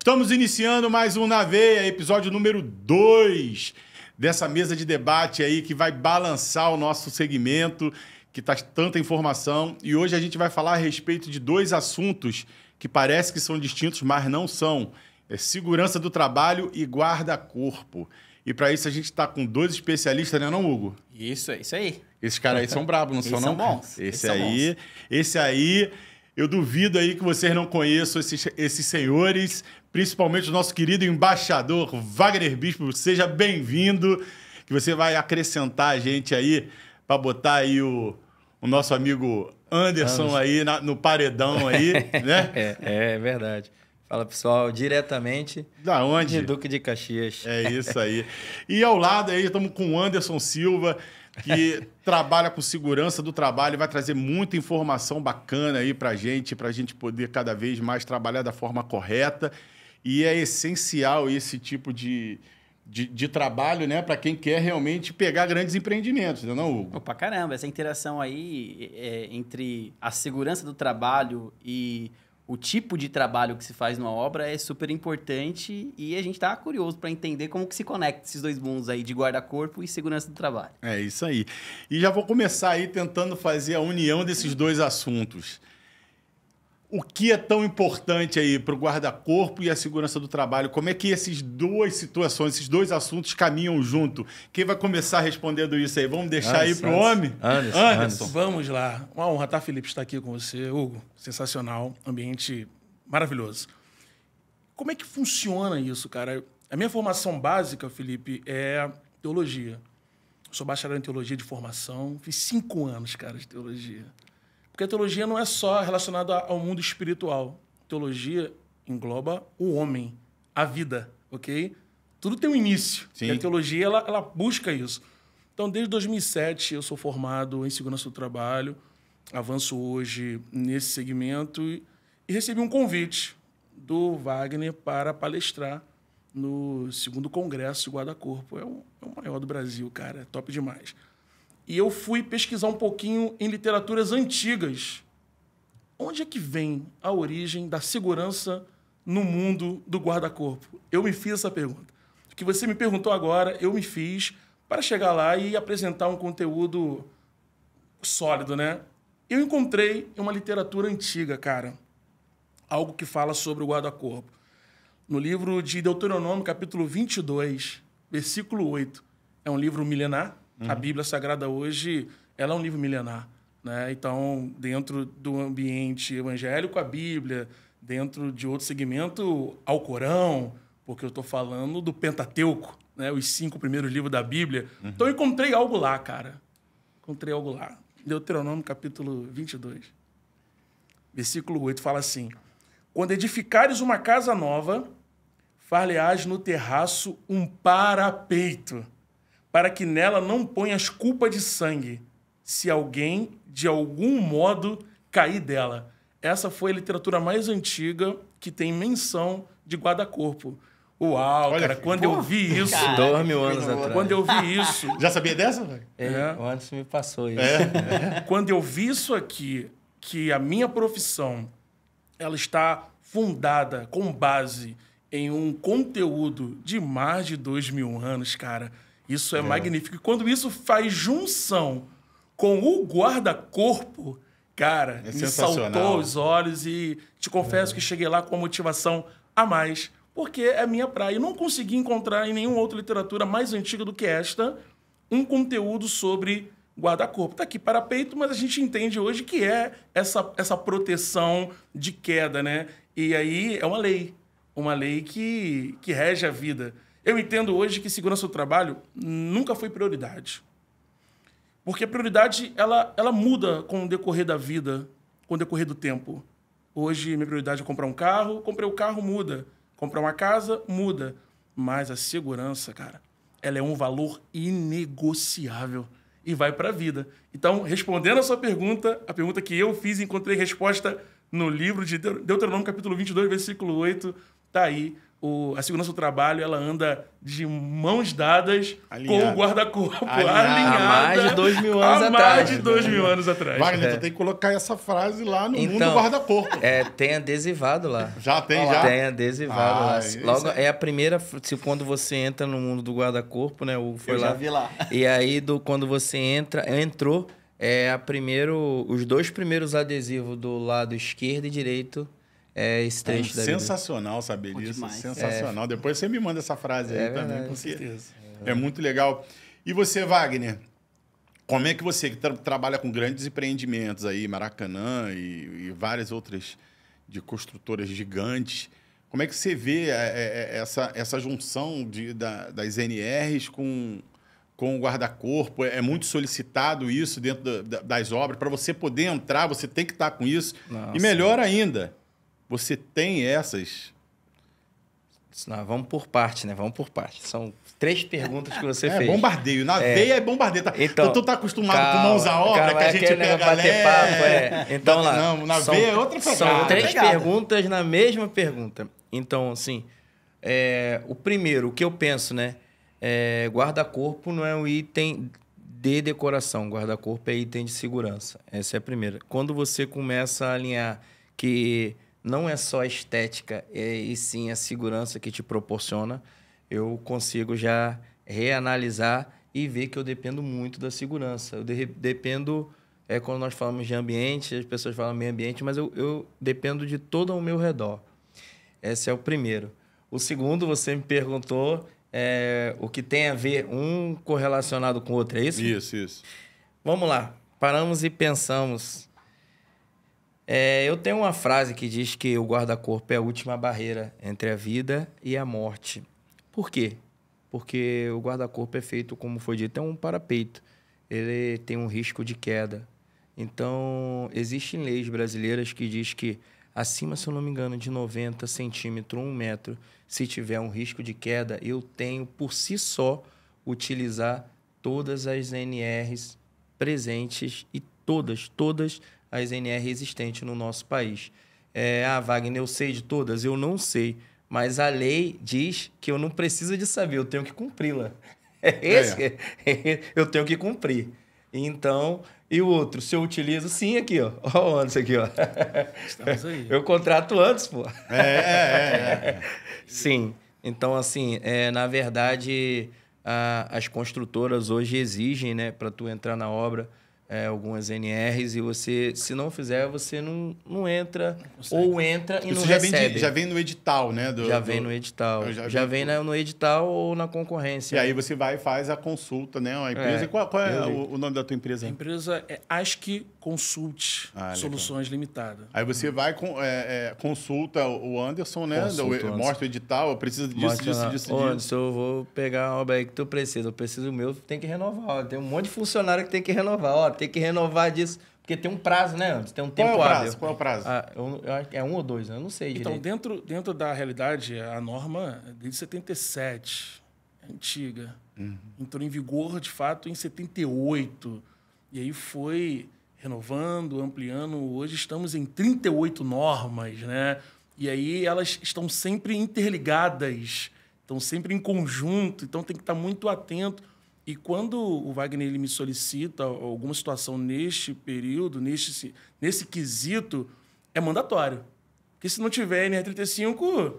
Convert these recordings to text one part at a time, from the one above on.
Estamos iniciando mais um Na Veia, episódio número 2 dessa mesa de debate aí que vai balançar o nosso segmento, que tá tanta informação. E hoje a gente vai falar a respeito de dois assuntos que parece que são distintos, mas não são. É segurança do trabalho e guarda-corpo. E para isso a gente está com dois especialistas, né, não, Hugo? Isso aí. Esses caras aí são brabos, não são, não? São bons. Esse aí, eu duvido aí que vocês não conheçam esses senhores, principalmente o nosso querido embaixador Wagner Bispo. Seja bem-vindo, que você vai acrescentar a gente aí para botar aí o nosso amigo Anderson aí no paredão aí, né? É verdade. Fala, pessoal, diretamente da onde? de Duque de Caxias. É isso aí. E ao lado aí estamos com o Anderson Silva, que trabalha com segurança do trabalho e vai trazer muita informação bacana aí para a gente poder cada vez mais trabalhar da forma correta. E é essencial esse tipo de trabalho, né, para quem quer realmente pegar grandes empreendimentos, não é, Hugo? Opa, caramba, essa interação aí entre a segurança do trabalho e o tipo de trabalho que se faz numa obra é super importante e a gente está curioso para entender como que se conecta esses dois mundos aí de guarda-corpo e segurança do trabalho. É isso aí. E já vou começar aí tentando fazer a união desses dois assuntos. O que é tão importante aí para o guarda-corpo e a segurança do trabalho? Como é que essas duas situações, esses dois assuntos caminham junto? Quem vai começar respondendo isso aí? Vamos deixar aí para o homem? Anderson. Vamos lá. Uma honra, tá, Felipe, estar aqui com você. Hugo, sensacional. Ambiente maravilhoso. Como é que funciona isso, cara? A minha formação básica, Felipe, é teologia. Sou bacharel em teologia de formação. Fiz 5 anos, cara, de teologia. Porque a teologia não é só relacionada ao mundo espiritual. A teologia engloba o homem, a vida, ok? Tudo tem um início. Sim. E a teologia, ela busca isso. Então, desde 2007, eu sou formado em segurança do trabalho, avanço hoje nesse segmento e recebi um convite do Wagner para palestrar no 2º Congresso de Guarda-Corpo. É o maior do Brasil, cara. É top demais. E eu fui pesquisar um pouquinho em literaturas antigas. Onde é que vem a origem da segurança no mundo do guarda-corpo? Eu me fiz essa pergunta. O que você me perguntou agora, eu me fiz para chegar lá e apresentar um conteúdo sólido, né? Eu encontrei uma literatura antiga, cara, algo que fala sobre o guarda-corpo. No livro de Deuteronômio, capítulo 22, versículo 8. É um livro milenar. A Bíblia Sagrada hoje, ela é um livro milenar, né? Então, dentro do ambiente evangélico, a Bíblia, dentro de outro segmento, ao Corão, porque eu estou falando do Pentateuco, né? Os 5 primeiros livros da Bíblia. Então, eu encontrei algo lá, cara. Encontrei algo lá. Deuteronômio, capítulo 22, versículo 8, fala assim: quando edificares uma casa nova, far-lhe-ás no terraço um parapeito, para que nela não ponhas culpa de sangue, se alguém, de algum modo, cair dela. Essa foi a literatura mais antiga que tem menção de guarda-corpo. Uau, olha, cara, quando eu vi isso... 2.000 anos atrás. Quando eu vi isso... Já sabia dessa, velho? O Anderson me passou isso. Quando eu vi isso aqui, que a minha profissão ela está fundada com base em um conteúdo de mais de 2.000 anos, cara... Isso é magnífico. E quando isso faz junção com o guarda-corpo, cara, me saltou os olhos e te confesso que cheguei lá com uma motivação a mais, porque é minha praia. Eu não consegui encontrar em nenhuma outra literatura mais antiga do que esta um conteúdo sobre guarda-corpo. Está aqui parapeito, mas a gente entende hoje que é essa proteção de queda, né? E aí é uma lei que rege a vida. Eu entendo hoje que segurança do trabalho nunca foi prioridade. Porque a prioridade, ela muda com o decorrer da vida, com o decorrer do tempo. Hoje, minha prioridade é comprar um carro, comprei o carro, muda. Comprar uma casa, muda. Mas a segurança, cara, ela é um valor inegociável e vai para a vida. Então, respondendo a sua pergunta, a pergunta que eu fiz e encontrei resposta no livro de Deuteronômio, capítulo 22, versículo 8, tá aí a segurança do trabalho ela anda de mãos dadas Alinhada. com o guarda-corpo Alinhada. alinhada. Há mais de 2.000 anos Há atrás. mais de 2.000 anos atrás. Wagner, tu tem que colocar essa frase lá no mundo Então, guarda-corpo. Tem adesivado lá. Já tem, já? Tem adesivado lá. isso Logo, aí. é a primeira, quando você entra no mundo do guarda-corpo, né? O foi Eu lá. já vi lá. E aí, quando você entrou, os 2 primeiros adesivos do lado esquerdo e direito esse trecho da vida. Sensacional saber Bom disso. demais. Sensacional. Depois você me manda essa frase aí também, verdade. Com porque certeza. é muito legal. E você, Wagner, como é que você, que trabalha com grandes empreendimentos aí, Maracanã e várias outras de construtoras gigantes, como é que você vê essa junção das NRs com o guarda-corpo? É muito solicitado isso dentro das obras. Para você poder entrar, você tem que estar com isso. Nossa. E melhor ainda, você tem essas... Não, vamos por parte, né? Vamos por parte. São 3 perguntas que você fez. Bombardeio. Na veia é bombardeio. Então, tu tá acostumado com mãos à obra, que a gente aquele pega negócio bater papo, Então, lá. Não, na veia é outra pegada. São 3 Pegada. perguntas na mesma pergunta. Então, assim, o primeiro, o que eu penso, né? Guarda-corpo não é um item de decoração. Guarda-corpo é item de segurança. Essa é a primeira. Quando você começa a alinhar que não é só a estética, e sim a segurança que te proporciona, eu consigo já reanalisar e ver que eu dependo muito da segurança. Eu dependo, quando nós falamos de ambiente, as pessoas falam meio ambiente, mas eu dependo de todo ao meu redor. Esse é o primeiro. O segundo, você me perguntou o que tem a ver um correlacionado com o outro, é isso? Isso. Vamos lá. Paramos e pensamos. Eu tenho uma frase que diz que o guarda-corpo é a última barreira entre a vida e a morte. Por quê? Porque o guarda-corpo é feito, como foi dito, é um parapeito. Ele tem um risco de queda. Então, existem leis brasileiras que diz que acima, se eu não me engano, de 90 centímetros, 1 metro, se tiver um risco de queda, eu tenho, por si só, utilizar todas as NRs presentes e todas as NR existentes no nosso país. Wagner, eu sei de todas? Eu não sei. Mas a lei diz que eu não preciso de saber, eu tenho que cumpri-la. Eu tenho que cumprir. Então, e o outro? Se eu utilizo, sim, aqui, ó. Olha o Anderson aqui, ó. Estamos aí. Eu contrato antes, pô. Sim. Então, assim, na verdade, as construtoras hoje exigem, né, para tu entrar na obra, algumas NRs, e você, se não fizer, você não entra, ou entra e Isso não já recebe. já vem no edital, né? Já vem no edital. Já vem no edital ou na concorrência. E aí você vai e faz a consulta, né? A empresa. E qual é o nome da tua empresa? A empresa é ASC Consult legal. Soluções Limitada. Aí você vai, consulta o Anderson, né? Mostra o edital, eu preciso disso. Anderson, eu vou pegar a obra aí que tu precisa. Eu preciso do meu, tem que renovar. Ó, tem um monte de funcionário que tem que renovar. Ó, tem que renovar disso. Porque tem um prazo, né, Anderson? Tem um tempo hábil. Qual é o prazo? Eu acho que é 1 ou 2, eu não sei direito. Então, dentro da realidade, a norma é desde 77, é antiga. Entrou em vigor, de fato, em 78. E aí foi renovando, ampliando. Hoje estamos em 38 normas, né? E aí elas estão sempre interligadas, estão sempre em conjunto, então tem que estar muito atento. E quando o Wagner ele me solicita alguma situação neste período, nesse quesito, é mandatório. Porque se não tiver NR35, o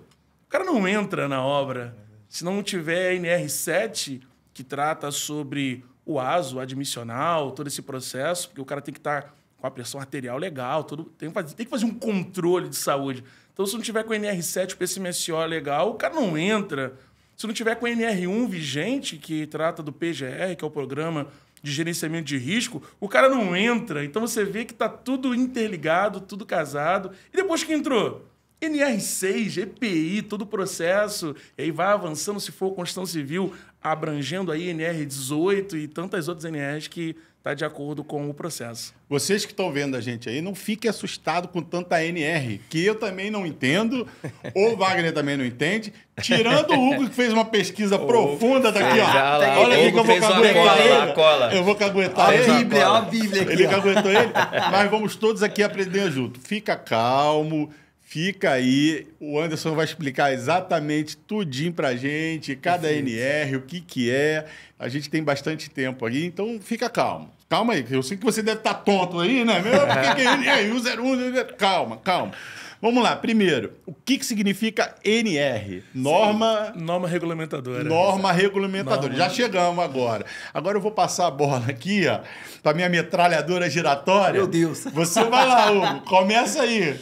cara não entra na obra. Se não tiver NR7, que trata sobre o ASO admissional, todo esse processo, porque o cara tem que estar com a pressão arterial legal, tem que fazer um controle de saúde. Então, se não tiver com NR7, o PCMSO legal, o cara não entra. Se não tiver com NR1 vigente, que trata do PGR, que é o Programa de Gerenciamento de Risco, o cara não entra. Então, você vê que está tudo interligado, tudo casado. E depois que entrou? NR6, EPI, todo o processo. E aí vai avançando, se for construção civil, abrangendo aí NR18 e tantas outras NRs que está de acordo com o processo. Vocês que estão vendo a gente aí, não fiquem assustados com tanta NR, que eu também não entendo, o Wagner também não entende. Tirando o Hugo, que fez uma pesquisa profunda daqui, ó. Olha aqui que eu vou caguetar ele. Eu vou caguetar ele. Ó a Bíblia aqui. Ele caguetou ele. Mas vamos todos aqui aprender junto. Fica calmo, Fica aí, o Anderson vai explicar exatamente tudinho pra gente, cada NR, o que é. A gente tem bastante tempo aí, então fica calmo. Calma aí, eu sei que você deve estar tonto aí, né? Meu, o que é NR? 101, calma. Vamos lá, primeiro, o que significa NR? Norma regulamentadora. Norma regulamentadora. Já chegamos agora. Agora eu vou passar a bola aqui, ó, pra minha metralhadora giratória. Meu Deus. Você vai lá, Hugo, começa aí.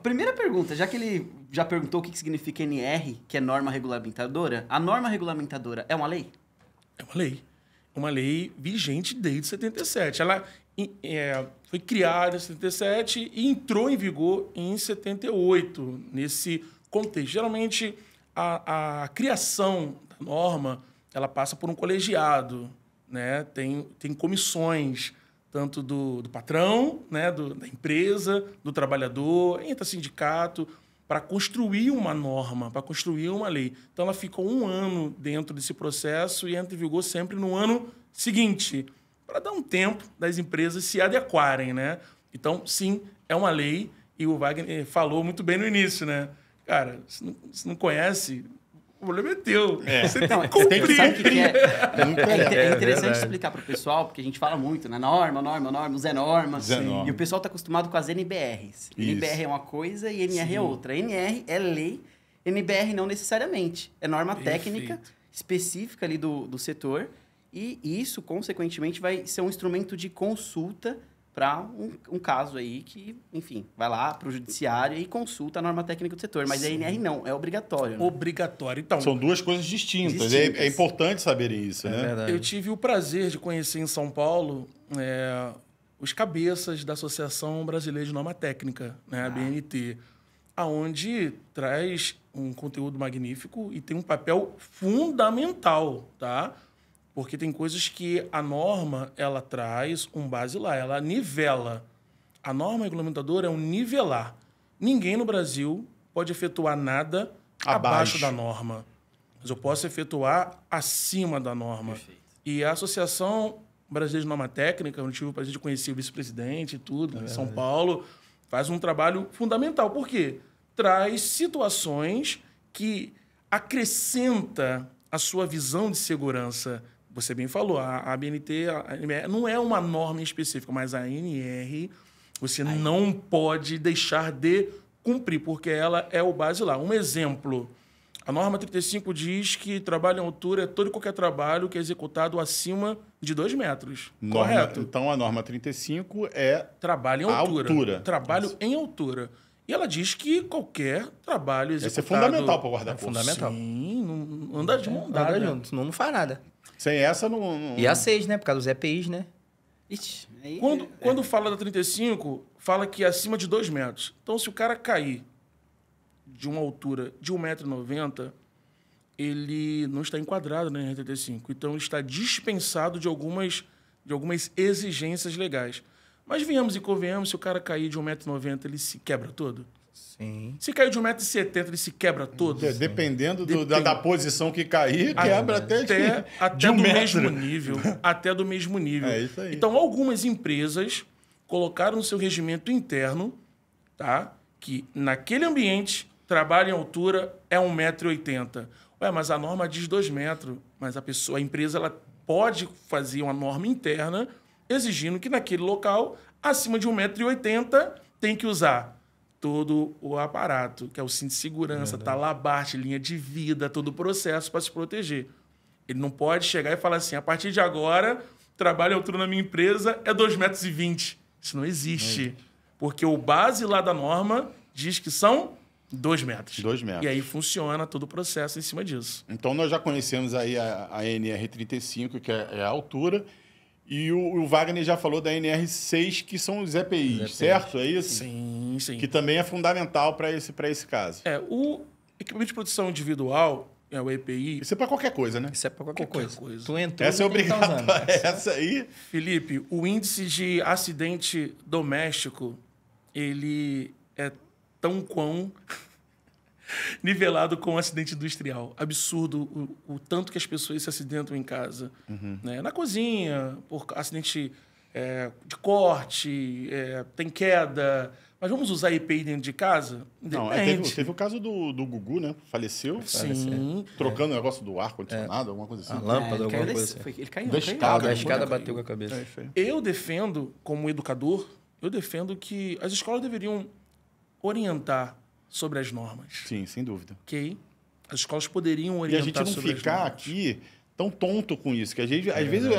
Primeira pergunta, já que ele já perguntou o que significa NR, que é norma regulamentadora, a norma regulamentadora é uma lei? É uma lei. Uma lei vigente desde 77. Ela foi criada em 77 e entrou em vigor em 78, nesse contexto. Geralmente, a criação da norma ela passa por um colegiado, né? Tem comissões, tanto do patrão, né? Da empresa, do trabalhador, entra sindicato, para construir uma norma, para construir uma lei. Então, ela ficou 1 ano dentro desse processo e entra em vigor sempre no ano seguinte, para dar um tempo das empresas se adequarem, né? Então, sim, é uma lei e o Wagner falou muito bem no início, né? Cara, se não conhece, o problema é teu. Você tem que cumprir. Sabe o que é? É interessante explicar para o pessoal, porque a gente fala muito, né? Norma, o Zé Norma. E o pessoal está acostumado com as NBRs. Isso. NBR é uma coisa e NR é outra. NR é lei, NBR não necessariamente. É norma técnica específica ali do setor. E isso, consequentemente, vai ser um instrumento de consulta para um caso aí que, enfim, vai lá para o judiciário e consulta a norma técnica do setor. Mas a NR não, é obrigatório. Né? Obrigatório. Então, são duas coisas distintas. É importante saberem isso, né? Verdade. Eu tive o prazer de conhecer em São Paulo os cabeças da Associação Brasileira de Norma Técnica, né, a BNT, aonde traz um conteúdo magnífico e tem um papel fundamental, tá? Porque tem coisas que a norma, ela traz um basilar, ela nivela. A norma regulamentadora é um nivelar. Ninguém no Brasil pode efetuar nada abaixo da norma. Mas eu posso efetuar acima da norma. Perfeito. E a Associação Brasileira de Norma Técnica, eu tive o prazer de conhecer o vice-presidente e tudo, em São Paulo, faz um trabalho fundamental. Por quê? Traz situações que acrescenta a sua visão de segurança. Você bem falou, a BNT a NR, não é uma norma específica, mas a NR você não pode deixar de cumprir, porque ela é o basilar. Um exemplo, a norma 35 diz que trabalho em altura é todo e qualquer trabalho que é executado acima de 2 metros. Correto? Então, a norma 35 é trabalho em altura. Trabalho em altura. E ela diz que qualquer trabalho executado... Isso é fundamental para o guarda-corpo. Fundamental. Sim, não anda de mão dada. Anda junto, senão não faz nada. Sem essa, não... E a 6, né? Por causa dos EPIs, né? Ixi, aí... Quando fala da 35, fala que é acima de 2 metros. Então, se o cara cair de uma altura de 1,90 m, ele não está enquadrado na NR35. Então, ele está dispensado de algumas exigências legais. Mas venhamos e convenhamos, se o cara cair de 1,90 m, ele se quebra todo? Sim. Se cair de 1,70 m, ele se quebra todo? Dependendo da posição que cair, quebra até do mesmo nível. Até do mesmo nível. É isso aí. Então, algumas empresas colocaram no seu regimento interno, tá, que naquele ambiente, trabalho em altura é 1,80 m. Ué, mas a norma diz 2 metros. Mas a empresa ela pode fazer uma norma interna exigindo que naquele local, acima de 1,80 m, tem que usar todo o aparato, que é o cinto de segurança, talabarte, linha de vida, todo o processo para se proteger. Ele não pode chegar e falar assim, a partir de agora, trabalho em altura na minha empresa é 2,20 metros. Isso não existe. Porque o base lá da norma diz que são 2 metros. 2 metros. E aí funciona todo o processo em cima disso. Então, nós já conhecemos aí a NR35, que é a altura, e o Wagner já falou da NR6, que são os EPIs, certo? É isso? Sim, sim. Que também é fundamental para esse caso. O equipamento de proteção individual, o EPI... Isso é para qualquer coisa, né? Isso é para qualquer coisa. Tu entrou, essa é obrigatória. Essa aí... Felipe, o índice de acidente doméstico, ele é tão quão nivelado com o acidente industrial. Absurdo o tanto que as pessoas se acidentam em casa. Né? Na cozinha, por acidente de corte, tem queda, Mas vamos usar EPI dentro de casa? Não, teve o caso do Gugu, né? Faleceu. Sim. Trocando o negócio do ar-condicionado, alguma coisa assim. A lâmpada, alguma coisa assim. Ele caiu. Da escada. A escada bateu com a cabeça. Isso aí. Eu defendo, como educador, que as escolas deveriam orientar sobre as normas, Sim, sem dúvida. ok? As escolas poderiam E a orientar gente não sobre ficar as normas. aqui tão tonto com isso, que a gente, às vezes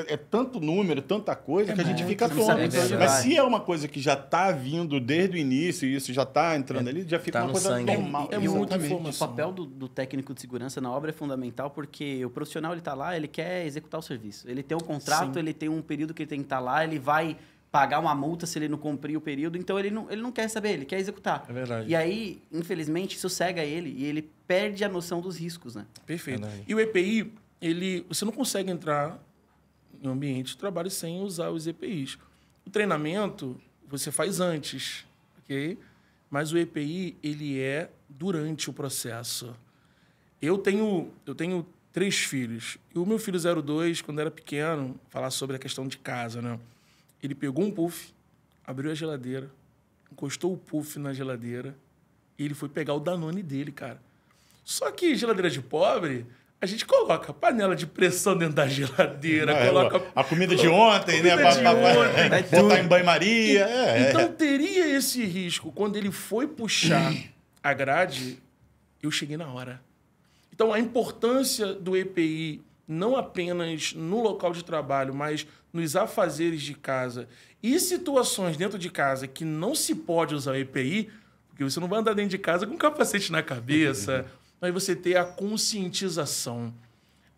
é tanto número, tanta coisa, que a gente fica não sabe tonto. pra onde Mas vai. se é uma coisa que já está vindo desde o início e isso já está entrando ali, já fica tá uma no coisa sangue. normal. É muita Exatamente. O informação. papel do técnico de segurança na obra é fundamental porque o profissional ele está lá, ele quer executar o serviço. Ele tem um contrato, Sim. ele tem um período que ele tem que estar lá, ele vai pagar uma multa se ele não cumprir o período, então ele não quer saber, ele quer executar. É verdade. E aí, infelizmente, isso cega ele e ele perde a noção dos riscos, né? Perfeito. Verdade. E o EPI, você não consegue entrar em um ambiente de trabalho sem usar os EPIs. O treinamento você faz antes, ok? Mas o EPI, ele é durante o processo. Eu tenho 3 filhos. E o meu filho 02, quando era pequeno, falar sobre a questão de casa, né? Ele pegou um puff, abriu a geladeira, encostou o puff na geladeira e ele foi pegar o Danone dele, cara. Só que geladeira de pobre, a gente coloca panela de pressão dentro da geladeira, coloca A comida de ontem, né? comida de ontem. Botar em banho-maria. Então teria esse risco. Quando ele foi puxar a grade, eu cheguei na hora. Então a importância do EPI, não apenas no local de trabalho, mas nos afazeres de casa e situações dentro de casa que não se pode usar o EPI, porque você não vai andar dentro de casa com um capacete na cabeça, mas você ter a conscientização.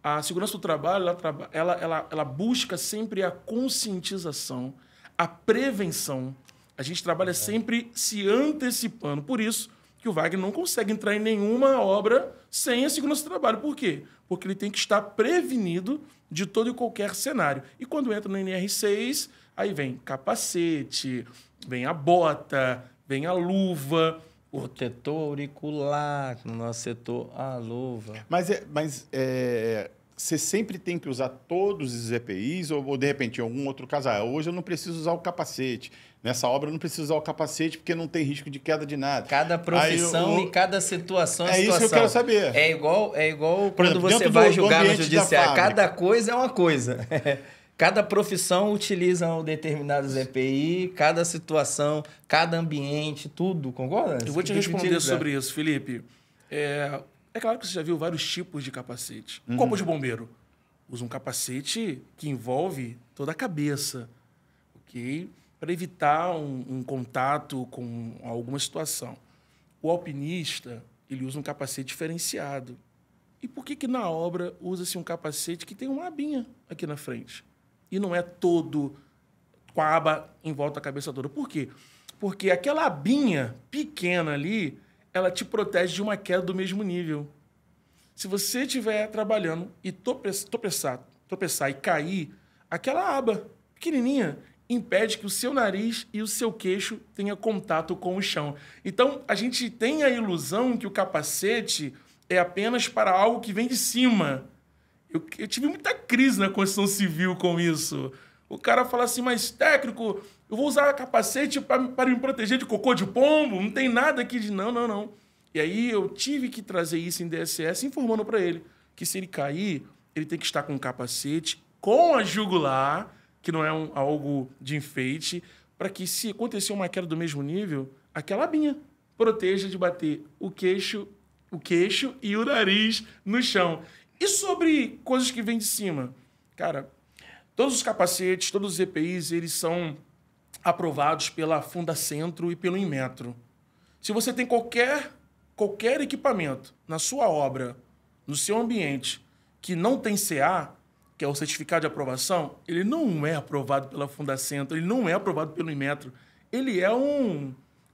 A segurança do trabalho, ela busca sempre a conscientização, a prevenção. A gente trabalha sempre se antecipando. Por isso que o Wagner não consegue entrar em nenhuma obra sem a segurança do trabalho. Por quê? Porque ele tem que estar prevenido de todo e qualquer cenário. E quando entra no NR6, aí vem capacete, vem a bota, vem a luva. Protetor auricular, no nosso setor, a luva. Mas você sempre tem que usar todos os EPIs ou de repente, em algum outro caso, hoje eu não preciso usar o capacete. Nessa obra eu não preciso usar o capacete porque não tem risco de queda de nada. Cada profissão e cada situação É isso que eu quero saber. É igual Por quando exemplo, você dentro vai do julgar no ambiente da judiciário. fábrica. Cada coisa é uma coisa. Cada profissão utiliza um determinados EPI, cada situação, cada ambiente, tudo, concorda? Eu vou te responder sobre isso, Felipe. É claro que você já viu vários tipos de capacete. Corpo de bombeiro usa um capacete que envolve toda a cabeça, ok? Para evitar um contato com alguma situação. O alpinista, ele usa um capacete diferenciado. E por que na obra usa-se um capacete que tem uma abinha aqui na frente? E não é todo com a aba em volta da cabeça toda. Por quê? Porque aquela abinha pequena ali, ela te protege de uma queda do mesmo nível. Se você estiver trabalhando e tropeçar e cair, aquela aba pequenininha impede que o seu nariz e o seu queixo tenham contato com o chão. Então, a gente tem a ilusão que o capacete é apenas para algo que vem de cima. Eu tive muita crise na construção civil com isso. O cara fala assim, mas técnico, eu vou usar capacete para me proteger de cocô de pombo? Não tem nada aqui de... Não. E aí eu tive que trazer isso em DSS, informando para ele que se ele cair, ele tem que estar com um capacete, com a jugular, que não é algo de enfeite, para que se acontecer uma queda do mesmo nível, aquela abinha proteja de bater o queixo e o nariz no chão. E sobre coisas que vêm de cima? Cara, todos os capacetes, todos os EPIs, eles são aprovados pela Fundacentro e pelo Inmetro. Se você tem qualquer equipamento na sua obra, no seu ambiente, que não tem CA, que é o certificado de aprovação, ele não é aprovado pela Fundacentro, ele não é aprovado pelo Inmetro. Ele é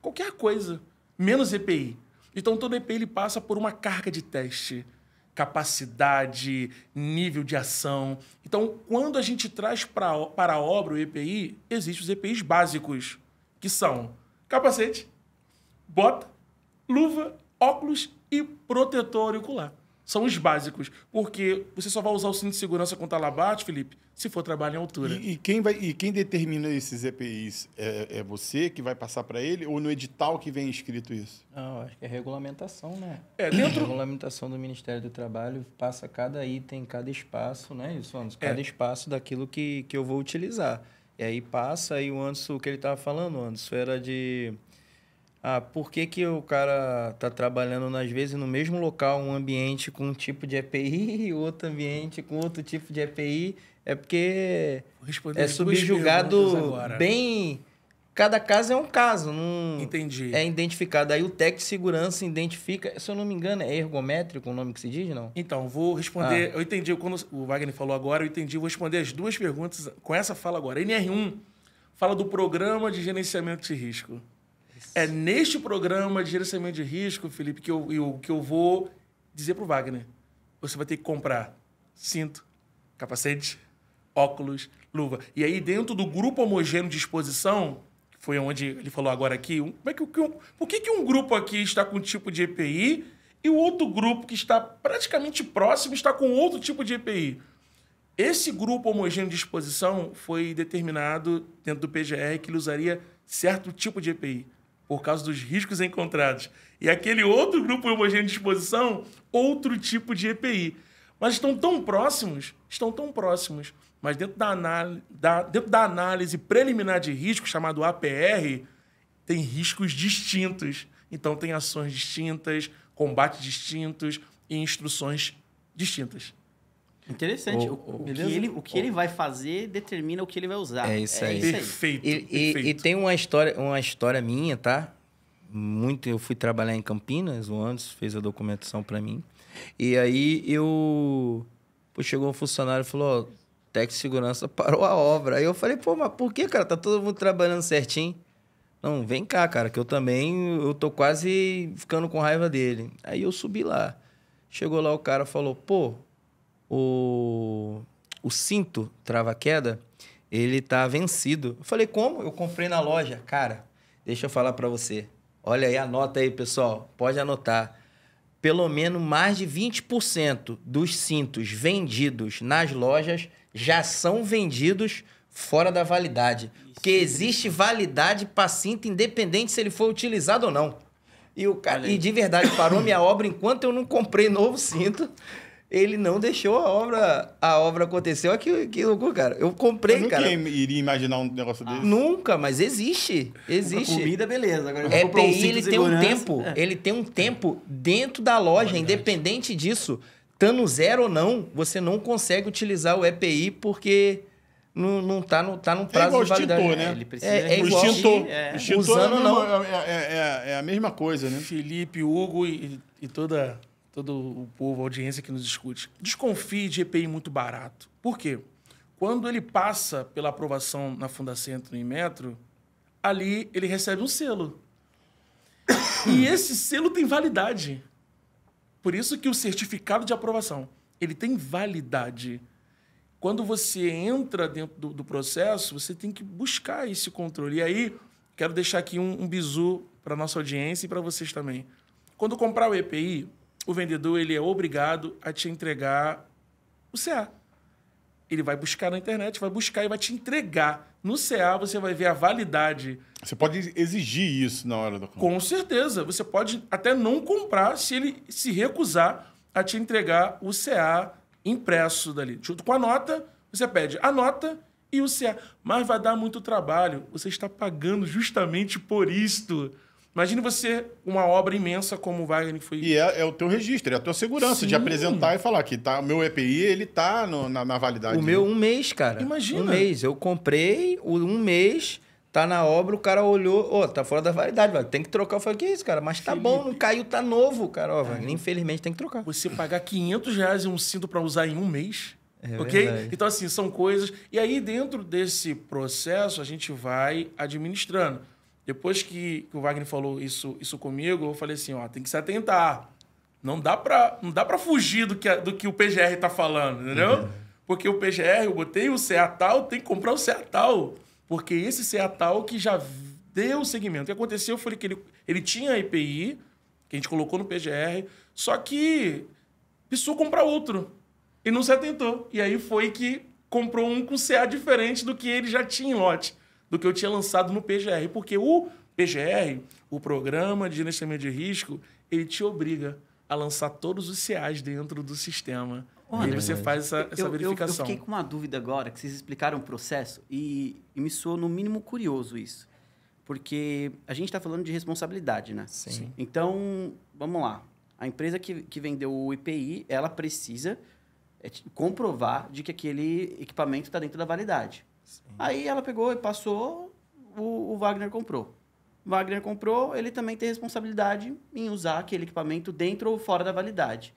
qualquer coisa, menos EPI. Então, todo EPI ele passa por uma carga de teste. Capacidade, nível de ação. Então, quando a gente traz para a obra o EPI, existem os EPIs básicos, que são capacete, bota, luva, óculos e protetor auricular. São os básicos. Porque você só vai usar o cinto de segurança contra labate, Felipe, se for trabalho em altura. E quem determina esses EPIs? É você que vai passar para ele ou no edital que vem escrito isso? Não, acho que é regulamentação, né? Dentro... Regulamentação do Ministério do Trabalho passa cada item, cada espaço, né, isso, Anderson? Cada espaço daquilo que eu vou utilizar. E aí passa, aí o Anderson, o que ele estava falando, Anderson, era de... por que o cara tá trabalhando, às vezes, no mesmo local, um ambiente com um tipo de EPI e outro ambiente com outro tipo de EPI? É porque é subjugado bem... Cada caso é um caso. Não Entendi. É identificado. Aí o técnico de segurança identifica... Se eu não me engano, é ergométrico o nome que se diz, não? Então, vou responder... Eu entendi, quando o Wagner falou agora, eu entendi. Vou responder as duas perguntas com essa fala agora. NR1 fala do Programa de Gerenciamento de Risco. É neste programa de gerenciamento de risco, Felipe, que eu vou dizer para o Wagner. Você vai ter que comprar cinto, capacete, óculos, luva. E aí, dentro do grupo homogêneo de exposição, que foi onde ele falou agora aqui, por que um grupo aqui está com um tipo de EPI e o outro grupo que está praticamente próximo está com outro tipo de EPI? Esse grupo homogêneo de exposição foi determinado dentro do PGR que ele usaria certo tipo de EPI, por causa dos riscos encontrados. E aquele outro grupo homogêneo de exposição, outro tipo de EPI. Mas estão tão próximos, mas dentro da análise preliminar de risco, chamado APR, tem riscos distintos. Então, tem ações distintas, combates distintos e instruções distintas. Interessante. O que ele vai fazer determina o que ele vai usar. É isso aí. Perfeito. E tem uma história minha, tá? Eu fui trabalhar em Campinas, o Anderson fez a documentação para mim. E aí chegou um funcionário e falou, técnico de segurança parou a obra. Aí eu falei, mas por que, cara? Tá todo mundo trabalhando certinho. Não, vem cá, cara, que eu tô quase ficando com raiva dele. Aí eu subi lá. Chegou lá, o cara falou, o cinto trava-queda, ele tá vencido. Eu falei, como? Eu comprei na loja. Cara, deixa eu falar para você. Olha aí, anota aí, pessoal. Pode anotar. Pelo menos mais de 20% dos cintos vendidos nas lojas já são vendidos fora da validade. Porque existe validade para cinto, independente se ele for utilizado ou não. E o cara, de verdade, parou minha obra enquanto eu não comprei novo cinto. Ele não deixou a obra acontecer. Olha que loucura, cara. Eu comprei, cara. Nunca iria imaginar um negócio desse? Nunca, mas existe. Existe. Comida, beleza. Agora EPI, ele tem um tempo. Ele tem um tempo dentro da loja, independente disso. Estando zero ou não, você não consegue utilizar o EPI porque não tá no prazo de validade. Extintor, né? Ele precisa igual. O extintor Usando não. É a mesma coisa, né? Felipe, Hugo e todo o povo, a audiência que nos discute. Desconfie de EPI muito barato. Por quê? Quando ele passa pela aprovação na Fundacentro em Metro, ali ele recebe um selo. E esse selo tem validade. Por isso que o certificado de aprovação, ele tem validade. Quando você entra dentro do processo, você tem que buscar esse controle. E aí, quero deixar aqui um bizu para a nossa audiência e para vocês também. Quando comprar o EPI, o vendedor ele é obrigado a te entregar o CA. Ele vai buscar na internet, vai buscar e vai te entregar. No CA, você vai ver a validade. Você pode exigir isso na hora da compra. Com certeza. Você pode até não comprar se ele se recusar a te entregar o CA impresso dali. Junto com a nota, você pede a nota e o CA. Mas vai dar muito trabalho. Você está pagando justamente por isto. Imagine você, uma obra imensa como o Wagner foi... E é o teu registro, é a tua segurança. Sim. De apresentar e falar que o meu EPI, ele tá na validade. O meu, um mês, cara. Imagina. Um mês. Eu comprei, um mês, tá na obra, o cara olhou, tá fora da validade, Wagner. Tem que trocar. Eu falei, que isso, cara? Mas tá Felipe. Bom, não caiu, tá novo, cara. Ó, Wagner, infelizmente tem que trocar. Você pagar R$500 em um cinto para usar em um mês... Ok? Verdade. Então, assim, são coisas... E aí, dentro desse processo, a gente vai administrando. Depois que o Wagner falou isso comigo, eu falei assim, tem que se atentar. Não dá pra fugir do que o PGR tá falando, entendeu? Porque o PGR, eu botei o CA tal, tem que comprar o CA tal. Porque esse CA tal que já deu o segmento. O que aconteceu foi que ele tinha a EPI, que a gente colocou no PGR, só que precisou comprar outro. E não se atentou. E aí foi que comprou um com CA diferente do que ele já tinha em lote, do que eu tinha lançado no PGR. Porque o PGR, o Programa de Gerenciamento de Risco, ele te obriga a lançar todos os CAs dentro do sistema. E aí você faz essa verificação. Eu fiquei com uma dúvida agora, que vocês explicaram o processo, e me soou no mínimo curioso isso. Porque a gente está falando de responsabilidade, né? Sim. Então, vamos lá. A empresa que vendeu o EPI, ela precisa comprovar de que aquele equipamento está dentro da validade. Sim. Aí ela pegou e passou, o Wagner comprou. Wagner comprou, ele também tem responsabilidade em usar aquele equipamento dentro ou fora da validade.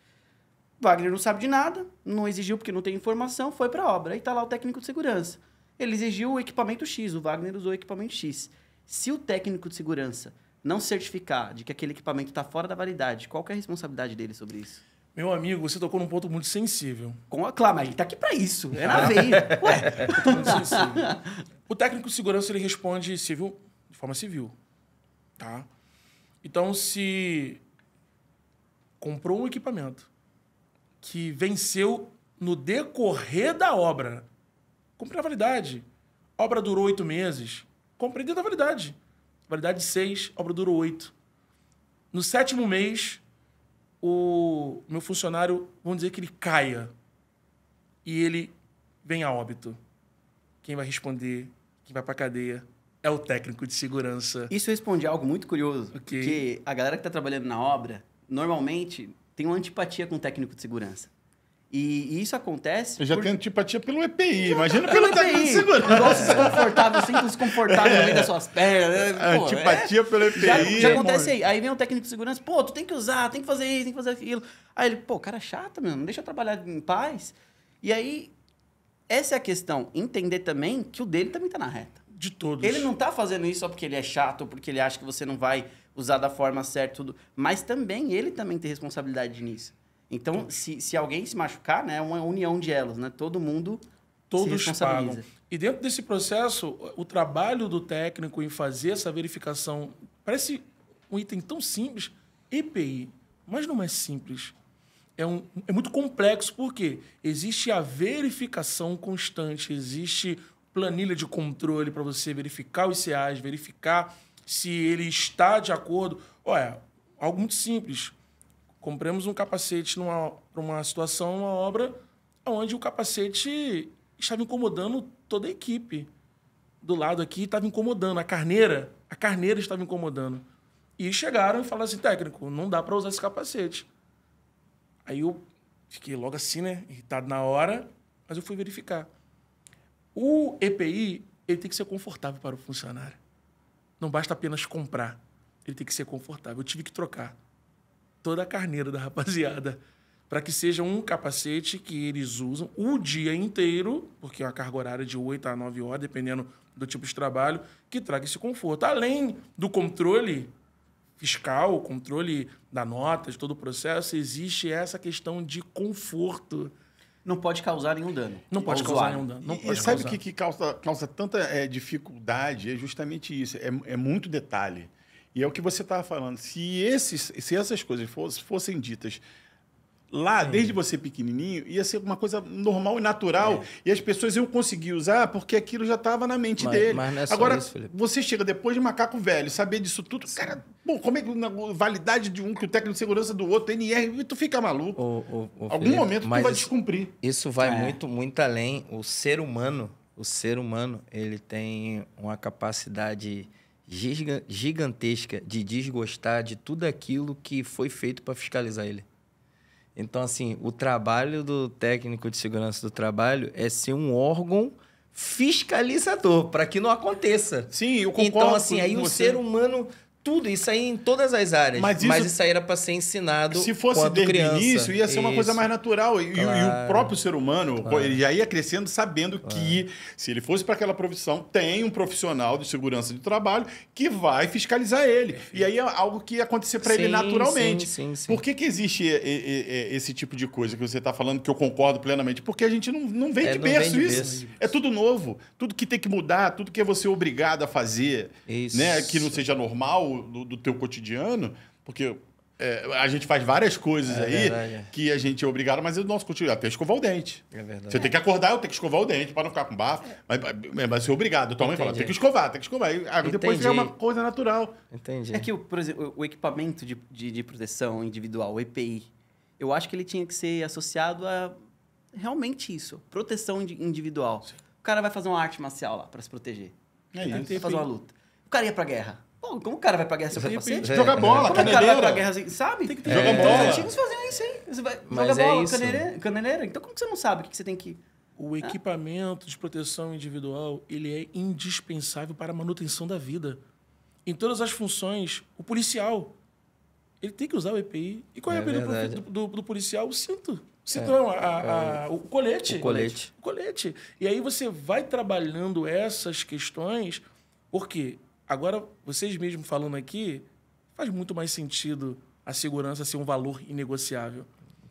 Wagner não sabe de nada, não exigiu porque não tem informação, foi para a obra. Aí está lá o técnico de segurança. Ele exigiu o equipamento X, o Wagner usou o equipamento X. Se o técnico de segurança não certificar de que aquele equipamento está fora da validade, qual que é a responsabilidade dele sobre isso? Meu amigo, você tocou num ponto muito sensível. Claro, mas ele está aqui para isso. É na veia. Ué. Muito sensível. O técnico de segurança ele responde de forma civil. Tá? Então, se comprou um equipamento que venceu no decorrer da obra, comprei a validade. A obra durou 8 meses. Comprei dentro da validade. Validade 6, a obra durou 8. No 7º mês, o meu funcionário, vamos dizer que ele caia. E ele vem a óbito. Quem vai responder, quem vai para a cadeia, é o técnico de segurança. Isso responde a algo muito curioso. Okay. Que a galera que está trabalhando na obra, normalmente, tem uma antipatia com o técnico de segurança. E isso acontece... Eu já tenho antipatia pelo EPI, imagina pelo técnico de Um segurança. negócio desconfortável, sinto desconfortável no meio das suas pernas. Pô, Antipatia pelo EPI. Já acontece aí. Aí vem o técnico de segurança, pô, tu tem que usar, tem que fazer isso, tem que fazer aquilo. Aí ele, pô, cara chato, meu, não deixa eu trabalhar em paz. E aí, essa é a questão. Entender também que o dele também tá na reta. De todos. Ele não tá fazendo isso só porque ele é chato, ou porque ele acha que você não vai usar da forma certa, tudo. Mas também, ele também tem responsabilidade nisso. Então, se alguém se machucar, né, é uma união de elos, né? Todo mundo se responsabiliza. Pagam. E dentro desse processo, o trabalho do técnico em fazer essa verificação parece um item tão simples, EPI, mas não é simples. É muito complexo, porque existe a verificação constante, existe planilha de controle para você verificar os CAs, verificar se ele está de acordo. Olha, algo muito simples. Compramos um capacete para uma situação, uma obra, onde o capacete estava incomodando toda a equipe. Do lado aqui estava incomodando, a carneira estava incomodando. E chegaram e falaram assim, técnico, não dá para usar esse capacete. Aí eu fiquei logo assim, né, irritado na hora, mas eu fui verificar. O EPI, ele tem que ser confortável para o funcionário. Não basta apenas comprar, ele tem que ser confortável. Eu tive que trocar toda a carneira da rapaziada para que seja um capacete que eles usam o dia inteiro, porque é uma carga horária de 8 a 9 horas, dependendo do tipo de trabalho, que traga esse conforto. Além do controle fiscal, o controle da nota, de todo o processo, existe essa questão de conforto. Não pode causar nenhum dano. Não pode causar nenhum dano. E sabe o que causa tanta dificuldade? É justamente isso. É muito detalhe. E é o que você estava falando. Se essas coisas fossem ditas lá, desde você pequenininho, ia ser uma coisa normal e natural. E as pessoas iam conseguir usar porque aquilo já estava na mente dele. Mas não é só Agora, isso, Felipe. você chega depois de macaco velho, saber disso tudo. Cara, bom, como é que validade de um, que o técnico de segurança do outro, NR, tu fica maluco. Algum Felipe, momento tu vai descumprir. Isso vai muito além. O ser humano, ele tem uma capacidade gigantesca de desgostar de tudo aquilo que foi feito para fiscalizar ele. Então, assim, o trabalho do técnico de segurança do trabalho é ser um órgão fiscalizador, para que não aconteça. Sim, eu concordo. Então, assim, aí o ser humano... Tudo, isso aí em todas as áreas. Mas isso aí era para ser ensinado se fosse quando desde criança. o início, ia ser uma coisa mais natural. E o próprio ser humano, Claro. ele já ia crescendo sabendo que, se ele fosse para aquela profissão, tem um profissional de segurança de trabalho que vai fiscalizar ele. E aí é algo que ia acontecer para ele naturalmente. Sim. Por que existe esse tipo de coisa que você está falando, que eu concordo plenamente? Porque a gente não vem de berço isso. É tudo novo. Tudo que tem que mudar, tudo que é você obrigado a fazer, Isso. né, que não seja normal do teu cotidiano, porque a gente faz várias coisas aí verdade. que a gente é obrigado, mas o nosso cotidiano até escovar o dente. É verdade. Você tem que acordar, eu tenho que escovar o dente para não ficar com bafo. Mas ser obrigado. Tua mãe fala, tem que escovar, tem que escovar. Aí depois é uma coisa natural. Entendi. É que, por exemplo, o equipamento de proteção individual, o EPI, eu acho que ele tinha que ser associado a realmente isso, proteção individual. Sim. O cara vai fazer uma arte marcial lá para se proteger. Isso. Fazer uma luta. O cara ia pra guerra. Pô, como o cara vai pra guerra sem capacete? Joga bola, como o cara vai pra guerra sem... Sabe? Tem que jogar bola. Os antigos faziam isso aí. Você vai Mas jogar bola, isso. caneleira. Então como que você não sabe o que você tem que... O equipamento de proteção individual, ele é indispensável para a manutenção da vida. Em todas as funções, o policial, ele tem que usar o EPI. E qual é a habilidade do policial? O cinto. O colete. O colete. E aí você vai trabalhando essas questões, porque agora, vocês mesmos falando aqui, faz muito mais sentido a segurança ser um valor inegociável.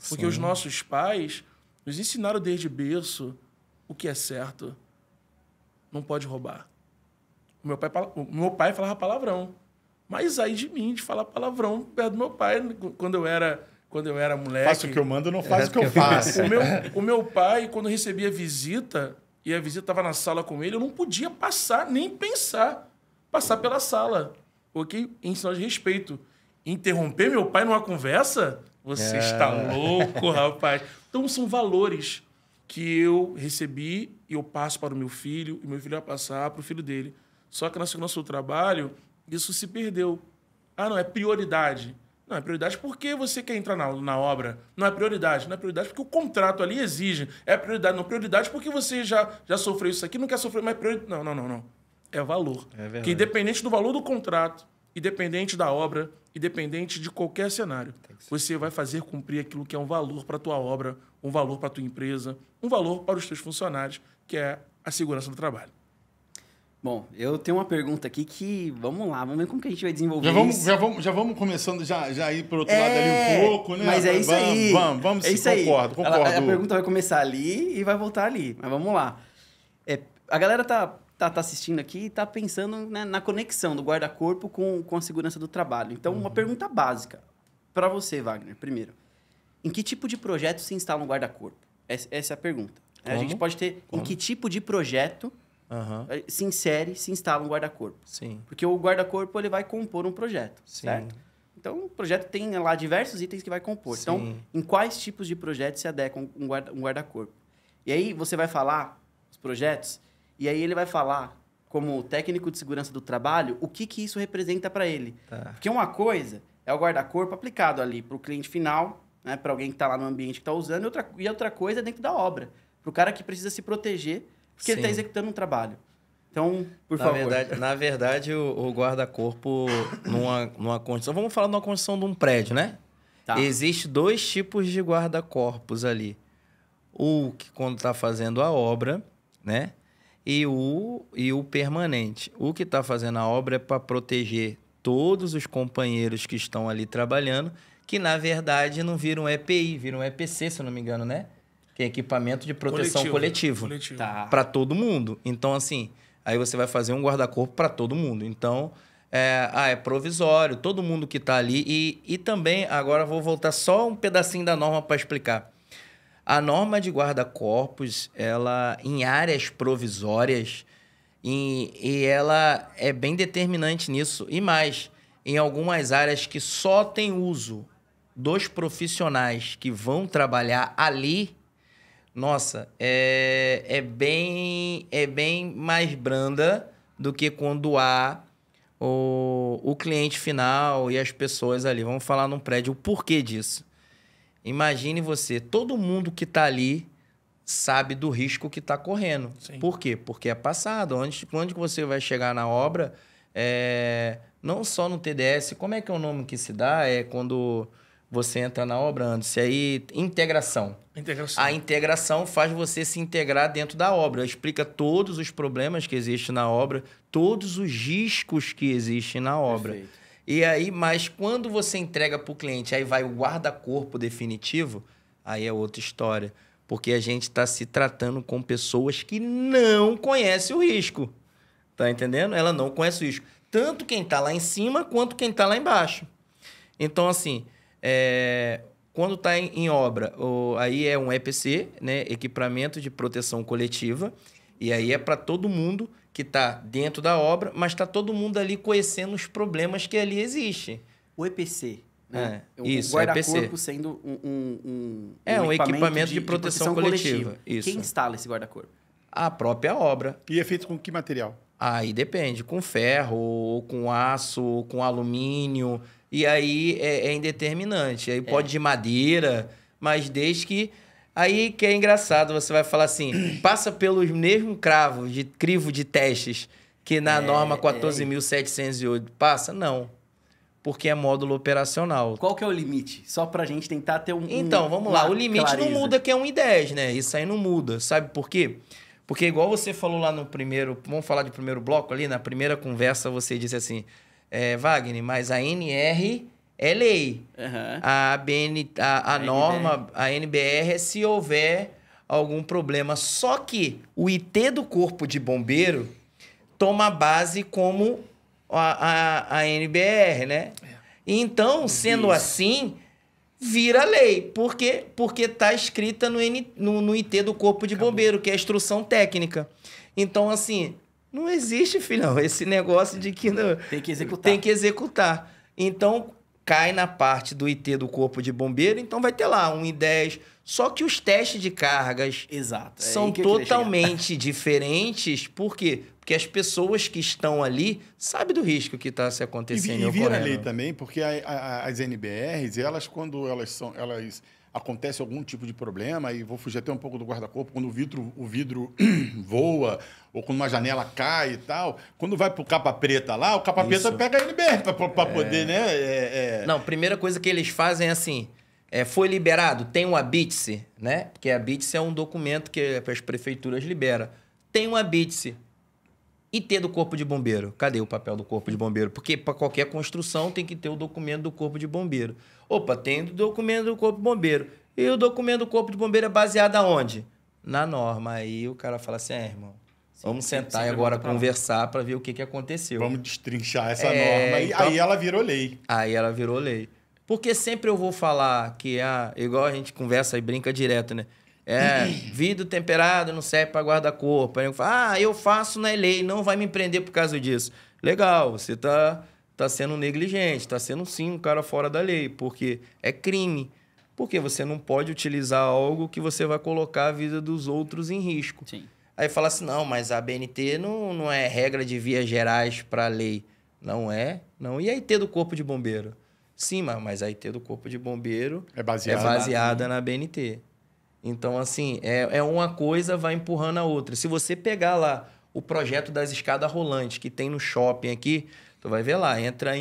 Porque os nossos pais nos ensinaram desde berço o que é certo. Não pode roubar. O meu pai falava palavrão. Mas aí de mim, de falar palavrão perto do meu pai, quando eu era moleque. Faço o que eu mando, não faço o que eu faço. O meu pai, quando recebia visita, e a visita estava na sala com ele, eu não podia passar, nem pensar, passar pela sala. Ok? Em sinal de respeito. Interromper meu pai numa conversa? Você está louco, rapaz. Então, são valores que eu recebi e eu passo para o meu filho, e meu filho vai passar para o filho dele. Só que na segurança do trabalho, isso se perdeu. Ah, não, é prioridade. Não, é prioridade porque você quer entrar na obra. Não é prioridade. Não é prioridade porque o contrato ali exige. É prioridade. Não, prioridade porque você já sofreu isso aqui, não quer sofrer mais prioridade. Não. É valor. É verdade. Que independente do valor do contrato, independente da obra, independente de qualquer cenário, você vai fazer cumprir aquilo que é um valor para a tua obra, um valor para a tua empresa, um valor para os teus funcionários, que é a segurança do trabalho. Bom, eu tenho uma pergunta aqui que... Vamos lá, vamos ver como que a gente vai desenvolver Já isso. vamos começando já ir pro outro lado ali um pouco, né? Mas é isso aí. Vamos é sim, isso aí. concordo. A pergunta vai começar ali e vai voltar ali. Mas vamos lá. A galera tá assistindo aqui e tá pensando, né, na conexão do guarda-corpo com a segurança do trabalho. Então, uma pergunta básica para você, Wagner, primeiro. Em que tipo de projeto se instala um guarda-corpo? Essa é a pergunta. A gente pode ter... Em que tipo de projeto se instala um guarda-corpo? Sim. Porque o guarda-corpo ele vai compor um projeto, Sim. certo? Então, o projeto tem lá diversos itens que vai compor. Sim. Então, em quais tipos de projetos se adequa um guarda-corpo? E aí, você vai falar os projetos, e aí ele vai falar, como técnico de segurança do trabalho, o que isso representa para ele. Tá. Porque uma coisa é o guarda-corpo aplicado ali para o cliente final, né, para alguém que está lá no ambiente que está usando, e outra coisa é dentro da obra, para o cara que precisa se proteger, porque ele está executando um trabalho. Então, por favor. Na verdade o guarda-corpo, numa condição... Vamos falar de uma condição de um prédio, né? Tá. Existem 2 tipos de guarda-corpos ali. O que quando está fazendo a obra, né? E o permanente. O que está fazendo a obra é para proteger todos os companheiros que estão ali trabalhando, que na verdade não viram EPI, viram EPC, se eu não me engano, né? Que é equipamento de proteção coletivo. Tá. Para todo mundo. Então, assim, aí você vai fazer um guarda-corpo para todo mundo. Então, é provisório, todo mundo que está ali. E também, agora vou voltar só um pedacinho da norma para explicar. A norma de guarda-corpos, ela, em áreas provisórias, e ela é bem determinante nisso. E mais, em algumas áreas que só tem uso dos profissionais que vão trabalhar ali, nossa, é bem mais branda do que quando há o cliente final e as pessoas ali. Vamos falar num prédio o porquê disso. Imagine você, todo mundo que está ali sabe do risco que está correndo. Sim. Por quê? Porque é passado. Onde que você vai chegar na obra, não só no TDS, como é que é o nome que se dá? É quando você entra na obra antes. Aí, integração. A integração faz você se integrar dentro da obra. Explica todos os problemas que existem na obra, todos os riscos que existem na obra. Perfeito. E aí, mas quando você entrega para o cliente, aí vai o guarda-corpo definitivo, aí é outra história. Porque a gente está se tratando com pessoas que não conhecem o risco. Tá entendendo? Ela não conhece o risco. Tanto quem está lá em cima, quanto quem está lá embaixo. Então, assim, quando está em obra, aí é um EPC, né? Equipamento de proteção coletiva, e aí é para todo mundo que está dentro da obra, mas está todo mundo ali conhecendo os problemas que ali existem. O EPC, né? Isso, o guarda-corpo EPC. sendo um equipamento de proteção coletiva. Isso. Quem instala esse guarda-corpo? A própria obra. E é feito com que material? Aí depende, com ferro, ou com aço, ou com alumínio, e aí é indeterminante. Aí pode de madeira, mas desde que... Aí que é engraçado, você vai falar assim, passa pelos mesmos crivo de testes que na norma 14.708 passa? Não, porque é módulo operacional. Qual que é o limite? Só pra gente tentar ter Então, vamos lá, o limite não muda, que é 1,10, né? Isso aí não muda, sabe por quê? Porque igual você falou lá no primeiro, vamos falar de primeiro bloco ali, na primeira conversa você disse assim, Wagner, mas a NR é lei. Uhum. A norma, a NBR é se houver algum problema. Só que o IT do Corpo de Bombeiro toma base como a NBR, né? Então, sendo assim, vira lei. Por quê? Porque está escrita no IT do Corpo de Bombeiro, que é a instrução técnica. Então, assim, não existe, filhão, esse negócio de que... Tem que executar. Tem que executar. Então, cai na parte do IT do Corpo de Bombeiro, então vai ter lá 1,10. Só que os testes de cargas são totalmente diferentes. Por quê? Porque as pessoas que estão ali sabem do risco que está se acontecendo. E vira lei também, porque as NBRs, elas, quando elas acontece algum tipo de problema, e vou fugir até um pouco do guarda-corpo, quando o vidro voa, ou quando uma janela cai e tal, quando vai pro capa preta lá, o capa preta pega a NBR para poder, né? Não, primeira coisa que eles fazem é assim, foi liberado, tem um ABITSE, né? Porque a ABITSE é um documento que as prefeituras liberam. Tem um ABITSE. IT do Corpo de Bombeiro. Cadê o papel do Corpo de Bombeiro? Porque para qualquer construção tem que ter o documento do Corpo de Bombeiro. Opa, tem o documento do Corpo de Bombeiro. E o documento do Corpo de Bombeiro é baseado aonde? Na norma. Aí o cara fala assim, irmão, vamos sentar e agora conversar para ver o que aconteceu. Vamos destrinchar essa norma. Então, aí ela virou lei. Aí ela virou lei. Porque sempre eu vou falar que, igual a gente conversa e brinca direto, né? Vidro temperado não serve para guarda-corpo. Aí eu falo, eu faço na lei, não vai me prender por causa disso. Legal, você tá sendo negligente, tá sendo sim um cara fora da lei, porque é crime. Porque você não pode utilizar algo que você vai colocar a vida dos outros em risco. Sim. Aí fala assim, não, mas a BNT não é regra de vias gerais para a lei. Não é? Não. E a IT do Corpo de Bombeiro? Sim, mas a IT do Corpo de Bombeiro é baseada na BNT. Então, assim, uma coisa vai empurrando a outra. Se você pegar lá o projeto das escadas rolantes que tem no shopping aqui, tu vai ver lá, entra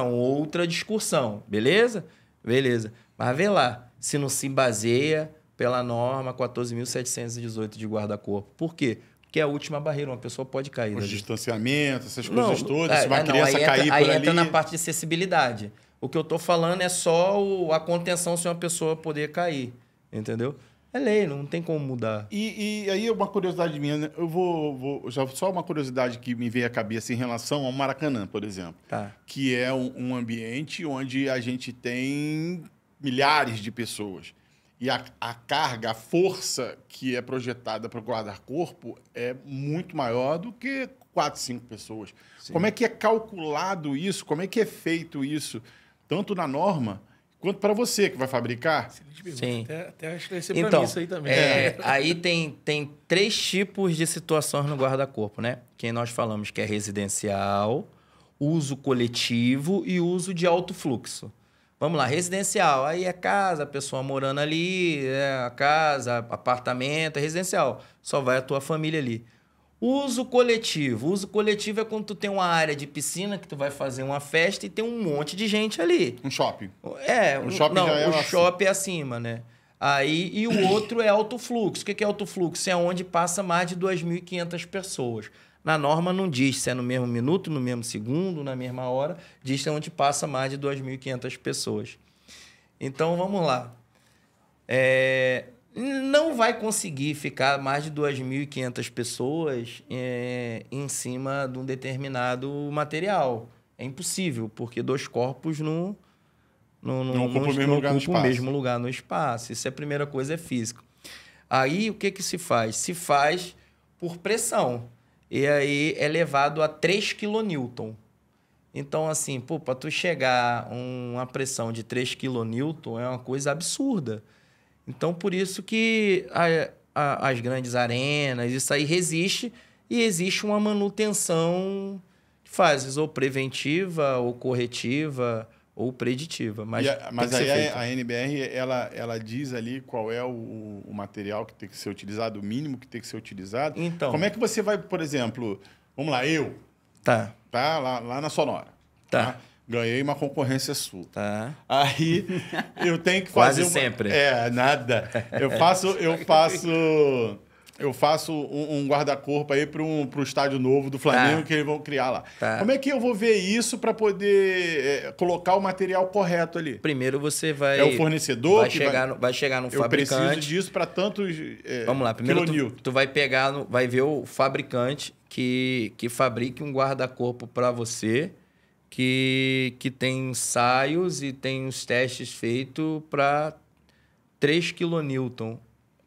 outra discussão, beleza? Beleza. Mas vê lá, se não se baseia pela norma 14.718 de guarda-corpo. Por quê? Porque é a última barreira, uma pessoa pode cair. Os distanciamentos, essas coisas todas, se uma criança cair por ali... Aí entra na parte de acessibilidade. O que eu tô falando é só a contenção se uma pessoa poder cair. Entendeu? É lei, não tem como mudar. E aí uma curiosidade minha, né? Eu já só uma curiosidade que me veio à cabeça em relação ao Maracanã, por exemplo. Tá. Que é um ambiente onde a gente tem milhares de pessoas. E a carga, a força que é projetada para o guarda-corpo é muito maior do que 4, 5 pessoas. Sim. Como é que é calculado isso? Como é que é feito isso? Tanto na norma... quanto para você que vai fabricar? Sim. Até acho que vai ser para mim isso aí também. Aí tem 3 tipos de situações no guarda-corpo, né? Que nós falamos que é residencial, uso coletivo e uso de alto fluxo. Vamos lá, residencial. Aí é casa, a pessoa morando ali, a casa, apartamento, é residencial. Só vai a tua família ali. Uso coletivo. Uso coletivo é quando tu tem uma área de piscina que tu vai fazer uma festa e tem um monte de gente ali. Um shopping. O shopping é acima, né? Aí, e o outro é alto fluxo. O que é alto fluxo? É onde passa mais de 2.500 pessoas. Na norma não diz se é no mesmo minuto, no mesmo segundo, na mesma hora. Diz que é onde passa mais de 2.500 pessoas. Então, vamos lá. Não vai conseguir ficar mais de 2.500 pessoas em cima de um determinado material. É impossível, porque 2 corpos Não ocupa o mesmo lugar no espaço. o mesmo lugar no espaço. Isso é a primeira coisa, é físico. Aí, o que se faz? Se faz por pressão. E aí é levado a 3 kN. Então, assim, para tu chegar a uma pressão de 3 kN é uma coisa absurda. Então, por isso que as grandes arenas, isso aí resiste e existe uma manutenção que fazes ou preventiva, ou corretiva, ou preditiva. Mas aí a NBR, ela diz ali qual é o material que tem que ser utilizado, o mínimo que tem que ser utilizado. Então, como é que você vai, por exemplo, vamos lá, Tá. Lá na Sonora. Tá. Ganhei uma concorrência sua. Tá. Aí eu tenho que fazer... Quase sempre. Nada. Eu faço um guarda-corpo aí para o estádio novo do Flamengo que eles vão criar lá. Tá. Como é que eu vou ver isso para poder colocar o material correto ali? Primeiro você vai... É o fornecedor vai chegar no fabricante. Eu preciso disso para tantos Vamos lá. Primeiro tu vai pegar... vai ver o fabricante que fabrique um guarda-corpo para você, que tem ensaios e tem os testes feitos para 3 kN,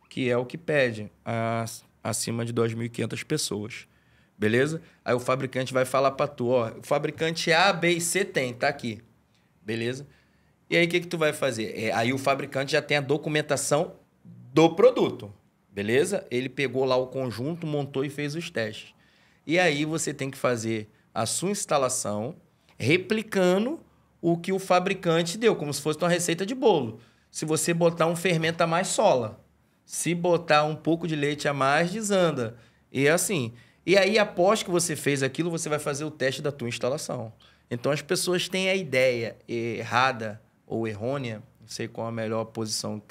que é o que pede, acima de 2.500 pessoas. Beleza? Aí o fabricante vai falar para tu, ó, o fabricante A, B e C tá aqui. Beleza? E aí o que tu vai fazer? Aí o fabricante já tem a documentação do produto. Beleza? Ele pegou lá o conjunto, montou e fez os testes. E aí você tem que fazer a sua instalação replicando o que o fabricante deu, como se fosse uma receita de bolo. Se você botar um fermento a mais, sola. Se botar um pouco de leite a mais, desanda. E assim. E aí, após que você fez aquilo, você vai fazer o teste da tua instalação. Então, as pessoas têm a ideia errada ou errônea, não sei qual a melhor posição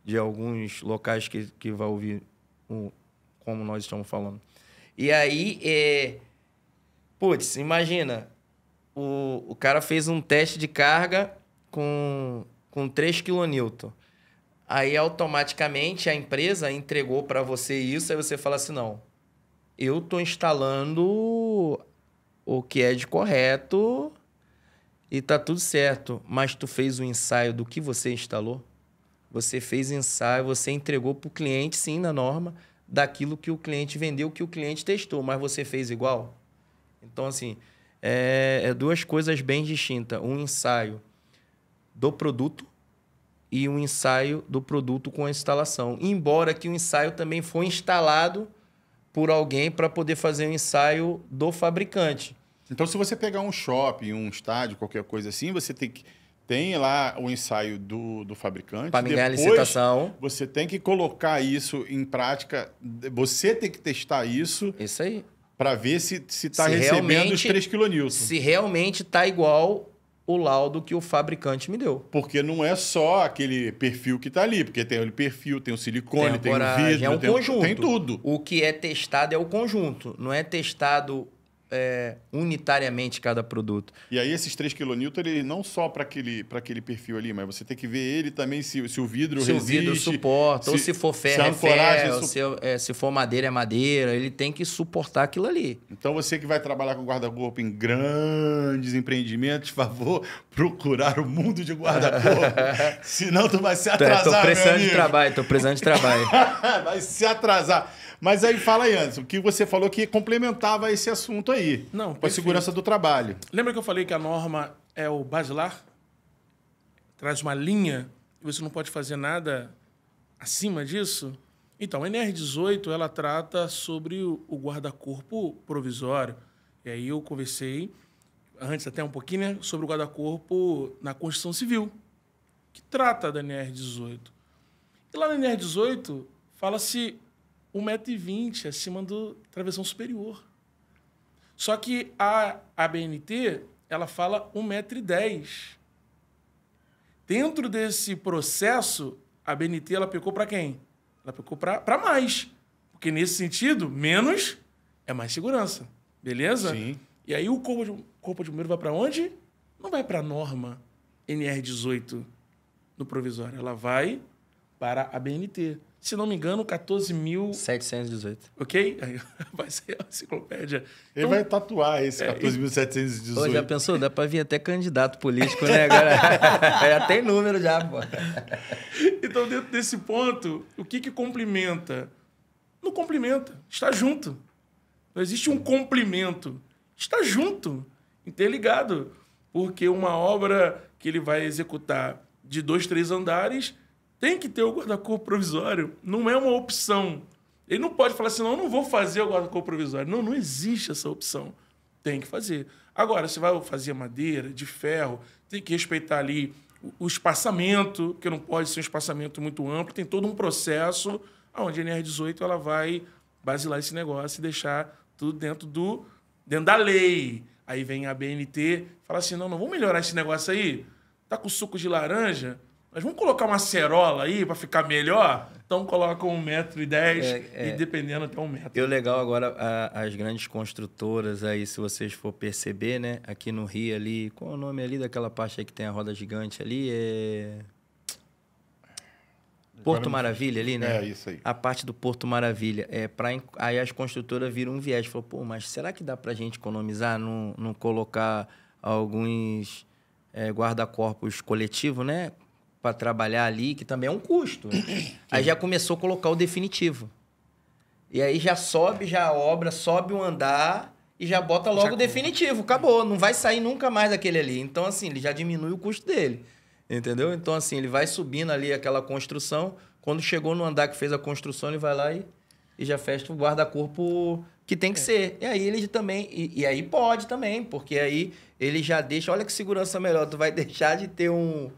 de alguns locais que vai ouvir como nós estamos falando. E aí, putz, imagina, o cara fez um teste de carga com 3 kN. Aí, automaticamente, a empresa entregou para você isso, aí você fala assim, não, eu estou instalando o que é de correto e tá tudo certo, mas tu fez o ensaio do que você instalou? Você fez ensaio, você entregou para o cliente, sim, na norma, daquilo que o cliente vendeu, que o cliente testou, mas você fez igual? Então, assim, é duas coisas bem distintas. Um ensaio do produto e um ensaio do produto com a instalação. Embora que o ensaio também foi instalado por alguém para poder fazer um ensaio do fabricante. Então, se você pegar um shopping, um estádio, qualquer coisa assim, você tem lá o ensaio do fabricante. Para ganhar a licitação. Você tem que colocar isso em prática. Você tem que testar isso. Isso aí. Para ver se está recebendo os 3 kN. Se realmente está igual o laudo que o fabricante me deu. Porque não é só aquele perfil que está ali. Porque tem o perfil, tem o silicone, tem o vidro, é um conjunto. Tem tudo. O que é testado é o conjunto. Não é testado unitariamente cada produto. E aí esses 3 kN, ele não só para aquele perfil ali, mas você tem que ver ele também se o vidro resiste. Se o vidro suporta, ou se for ferro é ferro, se for madeira é madeira, ele tem que suportar aquilo ali. Então você que vai trabalhar com guarda-corpo em grandes empreendimentos, por favor, procurar o mundo de guarda-corpo, senão tu vai se atrasar, Tô precisando de trabalho, Vai se atrasar. Mas aí fala aí, Anderson, o que você falou que complementava esse assunto aí. Não, com a segurança do trabalho. Lembra que eu falei que a norma é o basilar? Traz uma linha e você não pode fazer nada acima disso? Então, a NR18, ela trata sobre o guarda-corpo provisório. E aí eu conversei, antes até um pouquinho, né, sobre o guarda-corpo na Constituição Civil, que trata da NR18. E lá na NR18, fala-se 1,20 m acima do travessão superior. Só que a ABNT, ela fala 1,10 m. Dentro desse processo, a ABNT, ela pecou para quem? Ela pecou para mais. Porque, nesse sentido, menos é mais segurança. Beleza? Sim. E aí o corpo de bombeiro vai para onde? Não vai para a norma NR18 no provisório. Ela vai para a ABNT. se não me engano, 14.000... 718. Ok? Aí vai ser a enciclopédia. Ele vai tatuar esse 14.718. Pô, já pensou? Dá pra vir até candidato político, né? Agora já tem número já, pô. Então, dentro desse ponto, o que complementa? Não complementa, está junto. Não existe um complemento. Está junto, interligado. Porque uma obra que ele vai executar de 2, 3 andares tem que ter o guarda-corpo provisório. Não é uma opção. Ele não pode falar assim, não, eu não vou fazer o guarda-corpo provisório. Não, não existe essa opção. Tem que fazer. Agora, você vai fazer madeira, de ferro, tem que respeitar ali o espaço, que não pode ser um espaçamento muito amplo. Tem todo um processo onde a NR18 ela vai basilar esse negócio e deixar tudo dentro da lei. Aí vem a BNT e fala assim, não, vamos melhorar esse negócio aí. Tá com suco de laranja, mas vamos colocar uma acerola aí para ficar melhor? Então colocam 1,10 m e dependendo até 1 metro. E o legal agora, as grandes construtoras aí, se vocês for perceber, né? Aqui no Rio ali, qual é o nome ali daquela parte aí que tem a roda gigante ali? Porto Maravilha ali, né? É, isso aí. A parte do Porto Maravilha. Aí as construtoras viram um viés. Falou, pô, mas será que dá pra gente economizar? Não colocar alguns guarda-corpos coletivos, né? Para trabalhar ali, que também é um custo. Aí já começou a colocar o definitivo. E aí já sobe, sobe um andar e já bota logo o definitivo. Acabou, não vai sair nunca mais aquele ali. Então, assim, ele já diminui o custo dele. Entendeu? Então, assim, ele vai subindo ali aquela construção. Quando chegou no andar que fez a construção, ele vai lá e já fecha o guarda-corpo que tem que ser. E aí ele também... E aí pode também, porque aí ele já deixa... Olha que segurança melhor. Tu vai deixar de ter um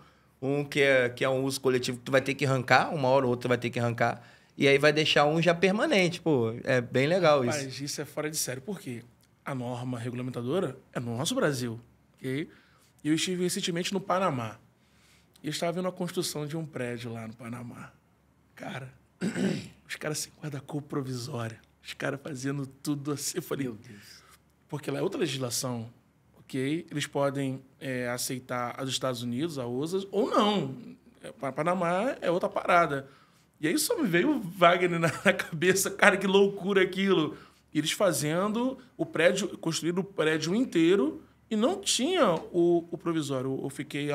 que é um uso coletivo que tu vai ter que arrancar, uma hora ou outra tu vai ter que arrancar, e aí vai deixar um já permanente. Pô, é bem legal isso. Mas isso é fora de sério. Por quê? A norma regulamentadora é no nosso Brasil. Okay? E eu estive recentemente no Panamá. E eu estava vendo a construção de um prédio lá no Panamá. Cara, os caras sem guarda-corpo provisório. Os caras fazendo tudo assim. Eu falei, meu Deus. Porque lá é outra legislação. Ok? Eles podem aceitar a dos Estados Unidos, a OSAS, ou não. Panamá é outra parada. E aí só me veio o Wagner na cabeça. Cara, que loucura aquilo. Eles fazendo o prédio, construindo o prédio inteiro e não tinha o provisório. Eu fiquei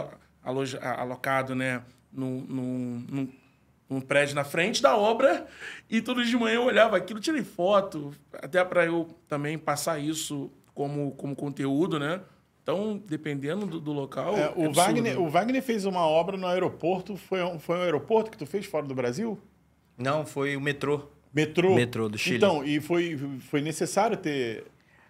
alocado, né, num prédio na frente da obra e todos de manhã eu olhava aquilo, tirei foto, até para eu também passar isso como conteúdo, né? Então, dependendo do local... o Wagner fez uma obra no aeroporto. Foi um aeroporto que tu fez fora do Brasil? Não, foi o metrô. Metrô do Chile. Então, e foi necessário ter...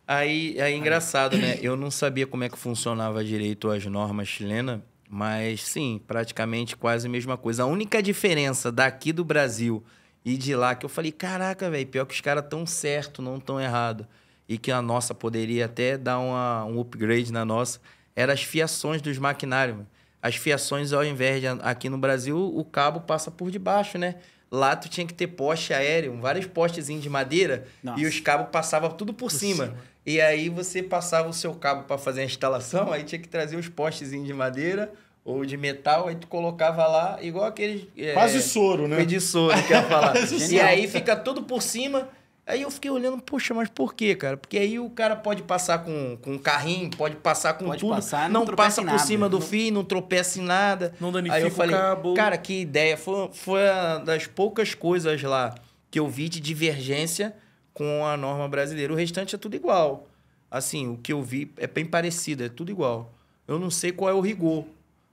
Aí é engraçado, né? Eu não sabia como é que funcionava direito as normas chilenas, mas sim, praticamente quase a mesma coisa. A única diferença daqui do Brasil e de lá, que eu falei, caraca, velho, pior que os caras tão certo, não tão errado. E que a nossa poderia até dar um upgrade na nossa, eram as fiações dos maquinários. As fiações, ao invés de aqui no Brasil, o cabo passa por debaixo, né? Lá tu tinha que ter poste aéreo, vários postezinhos de madeira, e os cabos passavam tudo por cima. E aí você passava o seu cabo para fazer a instalação, aí tinha que trazer os postezinhos de madeira ou de metal, aí tu colocava lá, igual aqueles... Quase soro, né? De soro, que eu ia falar. E aí fica tudo por cima. Aí eu fiquei olhando, poxa, mas por quê, cara? Porque aí o cara pode passar com um carrinho, pode passar com tudo. Não passa por cima do fio, não tropeça em nada. Não danifica aí eu falei, o cabo. Cara, que ideia. Foi uma das poucas coisas lá que eu vi de divergência com a norma brasileira. O restante é tudo igual. Assim, o que eu vi é bem parecido, é tudo igual. Eu não sei qual é o rigor,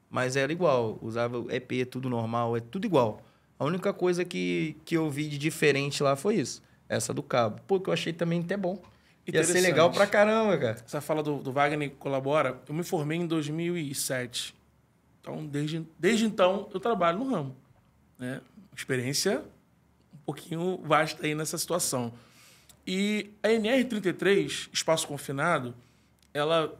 mas era igual. Usava EP, tudo normal, é tudo igual. A única coisa que eu vi de diferente lá foi isso. Essa do cabo. Pô, que eu achei também até bom. Ia ser legal pra caramba, cara. Essa fala do Wagner colabora. Eu me formei em 2007. Então, desde então, eu trabalho no ramo. Né? Experiência um pouquinho vasta aí nessa situação. E a NR33, Espaço Confinado, ela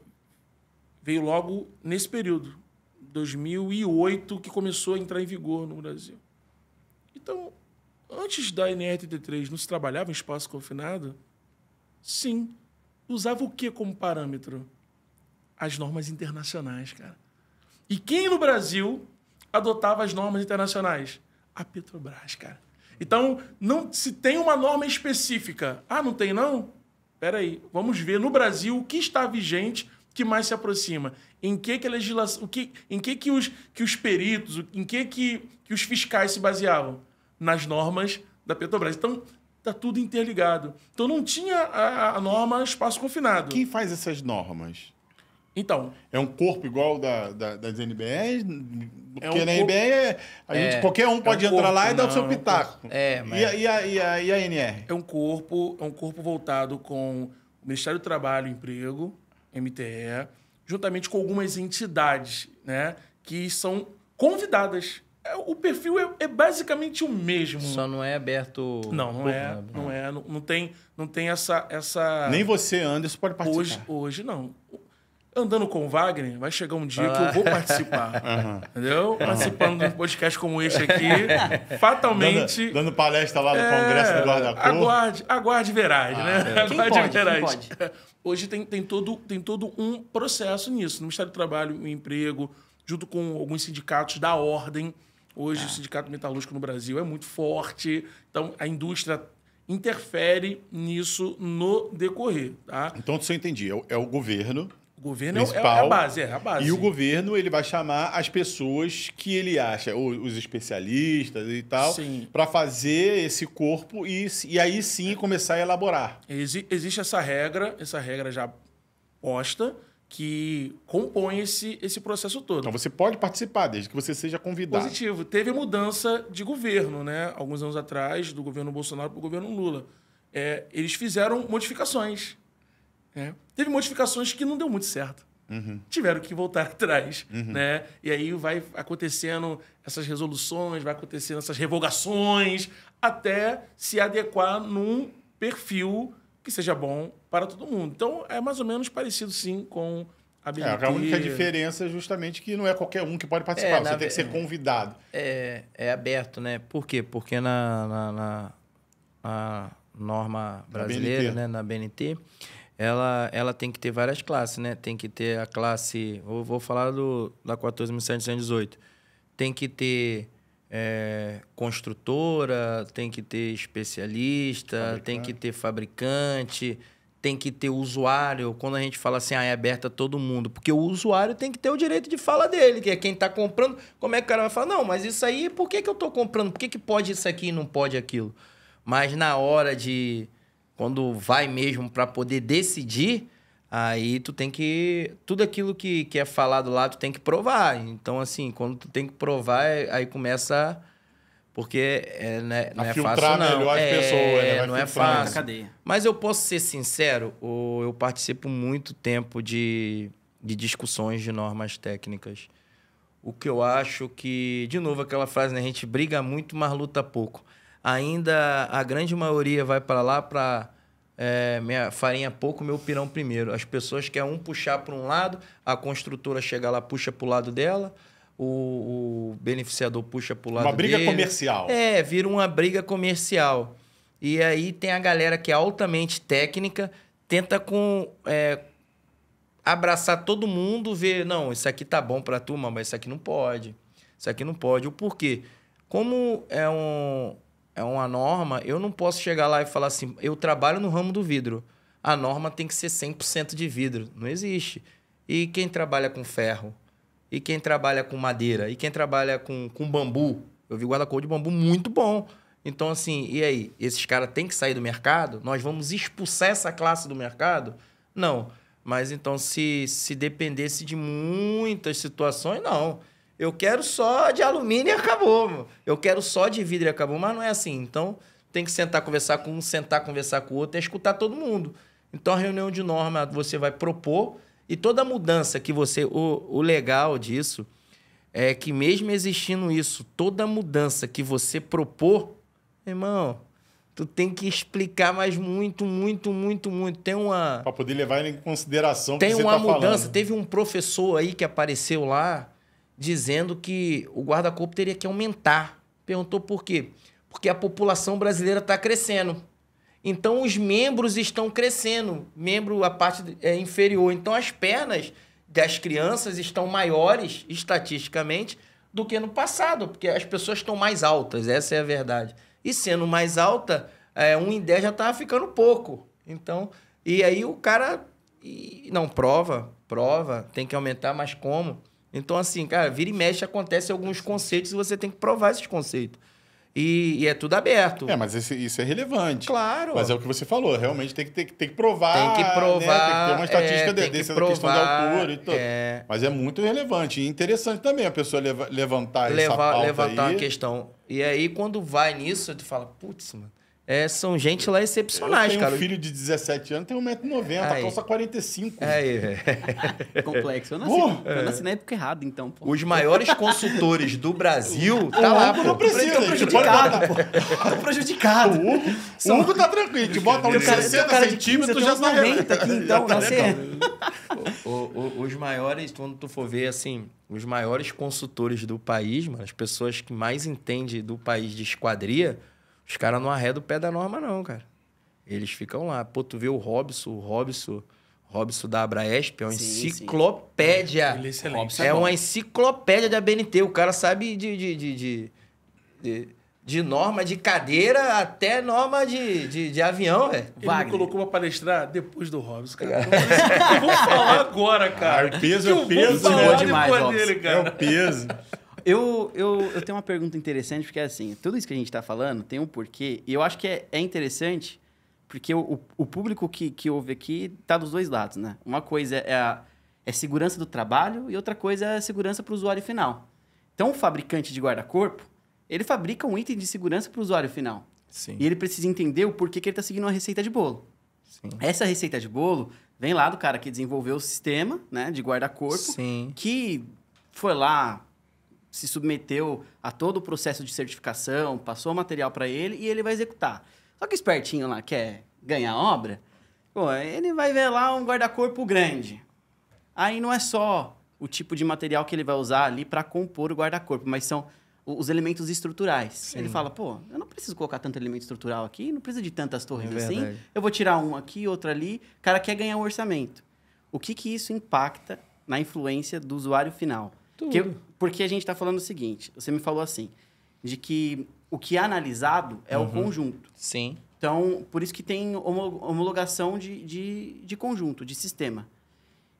veio logo nesse período. 2008, que começou a entrar em vigor no Brasil. Então... Antes da NR33, não se trabalhava em espaço confinado? Sim. Usava o que como parâmetro? As normas internacionais, cara. E quem no Brasil adotava as normas internacionais? A Petrobras, cara. Então, não se tem uma norma específica. Ah, não tem não? Espera aí, vamos ver no Brasil o que está vigente que mais se aproxima. Em que a legislação, em que os peritos, em que os fiscais se baseavam? Nas normas da Petrobras. Então, está tudo interligado. Então, não tinha a norma espaço confinado. Quem faz essas normas? Então... É um corpo igual das NBEs? Porque na corpo... NBE, qualquer um pode entrar lá e dar o seu pitaco. Mas... E a NR? É um corpo voltado com o Ministério do Trabalho e Emprego, MTE, juntamente com algumas entidades, né, que são convidadas. O perfil é basicamente o mesmo. Só não é aberto... Não tem essa... Nem você, Anderson, pode participar. Hoje não. Andando com o Wagner, vai chegar um dia que eu vou participar. Entendeu? Participando de um podcast como este aqui, fatalmente... Dando palestra lá no Congresso do Guarda-Cor. Aguarde verás, né? Aguarde verás. Quem pode? Hoje tem todo um processo nisso. No Ministério do Trabalho e Emprego, junto com alguns sindicatos da ordem. Hoje o sindicato metalúrgico no Brasil é muito forte. Então, a indústria interfere nisso no decorrer. Tá? Então, se eu entendi, é o governo... O governo é a base, é a base. E o governo ele vai chamar as pessoas que ele acha, os especialistas e tal, para fazer esse corpo e aí sim começar a elaborar. Existe essa regra já posta, que compõe esse processo todo. Então você pode participar, desde que você seja convidado. Positivo. Teve a mudança de governo, né? Alguns anos atrás, do governo Bolsonaro para o governo Lula. Eles fizeram modificações. Teve modificações que não deu muito certo. Tiveram que voltar atrás. Né? E aí vai acontecendo essas resoluções, vai acontecendo essas revogações, até se adequar num perfil que seja bom para todo mundo. Então, é mais ou menos parecido, sim, com a BNT. A única diferença é justamente que não é qualquer um que pode participar. Você tem que ser convidado. É aberto, né? Por quê? Porque na norma brasileira, né? Na BNT... Ela tem que ter várias classes, né? Tem que ter a classe... Vou falar da 14.718. Tem que ter construtora, tem que ter especialista, tem que ter fabricante, tem que ter usuário. Quando a gente fala assim, é aberta a todo mundo. Porque o usuário tem que ter o direito de fala dele, que é quem está comprando. Como é que o cara vai falar? Não, mas isso aí, por que eu estou comprando? Por que pode isso aqui e não pode aquilo? Mas na hora de... Quando vai mesmo para poder decidir, aí tu tem que... Tudo aquilo que é falado lá, tu tem que provar. Então, assim, quando tu tem que provar, aí começa... Porque não é fácil, não. Melhor as pessoas, né? Não é fácil. Cadeia. Mas eu posso ser sincero, eu participo muito tempo de discussões de normas técnicas. O que eu acho que... De novo, aquela frase, né? A gente briga muito, mas luta pouco. Ainda a grande maioria vai para lá para minha farinha pouco, meu pirão primeiro. As pessoas querem puxar para um lado, a construtora chega lá, puxa para o lado dela, o beneficiador puxa para o lado dele. Uma briga comercial. Vira uma briga comercial. E aí tem a galera que é altamente técnica, tenta abraçar todo mundo, ver, não, isso aqui tá bom para tu, mas isso aqui não pode. Isso aqui não pode. O porquê? Como é uma norma, eu não posso chegar lá e falar assim, eu trabalho no ramo do vidro. A norma tem que ser 100% de vidro. Não existe. E quem trabalha com ferro? E quem trabalha com madeira? E quem trabalha com bambu? Eu vi guarda-cor de bambu muito bom. Então, assim, e aí? Esses caras têm que sair do mercado? Nós vamos expulsar essa classe do mercado? Não. Mas, então, se dependesse de muitas situações, não. Eu quero só de alumínio e acabou. Eu quero só de vidro e acabou. Mas não é assim. Então, tem que sentar, conversar com um, conversar com o outro e escutar todo mundo. Então, a reunião de norma você vai propor e toda mudança que você... O legal disso é que mesmo existindo isso, toda mudança que você propor, irmão, tu tem que explicar mais muito. Tem uma... Para poder levar em consideração o que tem você uma tá falando. mudança. Teve um professor aí que apareceu lá dizendo que o guarda-corpo teria que aumentar. Perguntou por quê? Porque a população brasileira está crescendo. Então, os membros estão crescendo. A parte inferior. Então, as pernas das crianças estão maiores, estatisticamente, do que no passado, porque as pessoas estão mais altas. Essa é a verdade. E sendo mais alta, 1,10 já tava ficando pouco. Então, e aí o cara... não, prova, tem que aumentar, mas como? Então, assim, cara, vira e mexe, acontece alguns conceitos e você tem que provar esses conceitos. E é tudo aberto. Mas isso é relevante. Claro. Mas é o que você falou, realmente tem que provar. Tem que provar. Né? Tem que ter uma estatística dessa questão da altura e tudo. Mas é muito relevante. E interessante também a pessoa levantar essa pauta levantar aí. uma questão. E aí, quando vai nisso, tu fala, putz, mano. São gente lá excepcionais, eu tenho cara. Um filho de 17 anos, tem 1,90m, calça 45. Complexo. Eu nasci na época errada, então. Pô. Os maiores consultores do Brasil, tá lá, pô. Não precisa, tô prejudicado, pô. Tô prejudicado. O Hugo tá tranquilo, te bota uns 60 centímetros, já tá 90 aqui, então, nascer. Os maiores, quando tu for ver, assim, os maiores consultores do país, mano, as pessoas que mais entendem do país de esquadria, os caras não arredam o pé da norma, não, cara. Eles ficam lá. Pô, tu vê o Robson da Abraesp, é uma enciclopédia. Ele é excelente. É uma enciclopédia da BNT. O cara sabe de norma de cadeira até norma de avião, velho. Ele me colocou pra palestrar depois do Robson, cara. Eu vou falar agora, cara. O peso é o peso, vou falar demais, depois dele, cara. É o peso. Eu tenho uma pergunta interessante, porque assim, tudo isso que a gente está falando tem um porquê, e eu acho que é interessante, porque o público que ouve aqui está dos dois lados, né? Uma coisa é segurança do trabalho e outra coisa é segurança para o usuário final. Então, o fabricante de guarda-corpo, ele fabrica um item de segurança para o usuário final. Sim. E ele precisa entender o porquê que ele está seguindo uma receita de bolo. Sim. Essa receita de bolo vem lá do cara que desenvolveu o sistema, né, de guarda-corpo, Sim. que foi lá, se submeteu a todo o processo de certificação, passou o material para ele e ele vai executar. Só que o espertinho lá quer ganhar obra, pô, ele vai ver lá um guarda-corpo grande. Aí não é só o tipo de material que ele vai usar ali para compor o guarda-corpo, mas são os elementos estruturais. Sim. Ele fala, pô, eu não preciso colocar tanto elemento estrutural aqui, não precisa de tantas torres assim, verdade. eu vou tirar um aqui, outro ali, o cara quer ganhar um orçamento. O que isso impacta na influência do usuário final? Porque a gente está falando o seguinte, você me falou assim, de que o que é analisado é o conjunto. Sim. Então, por isso que tem homologação de conjunto, de sistema.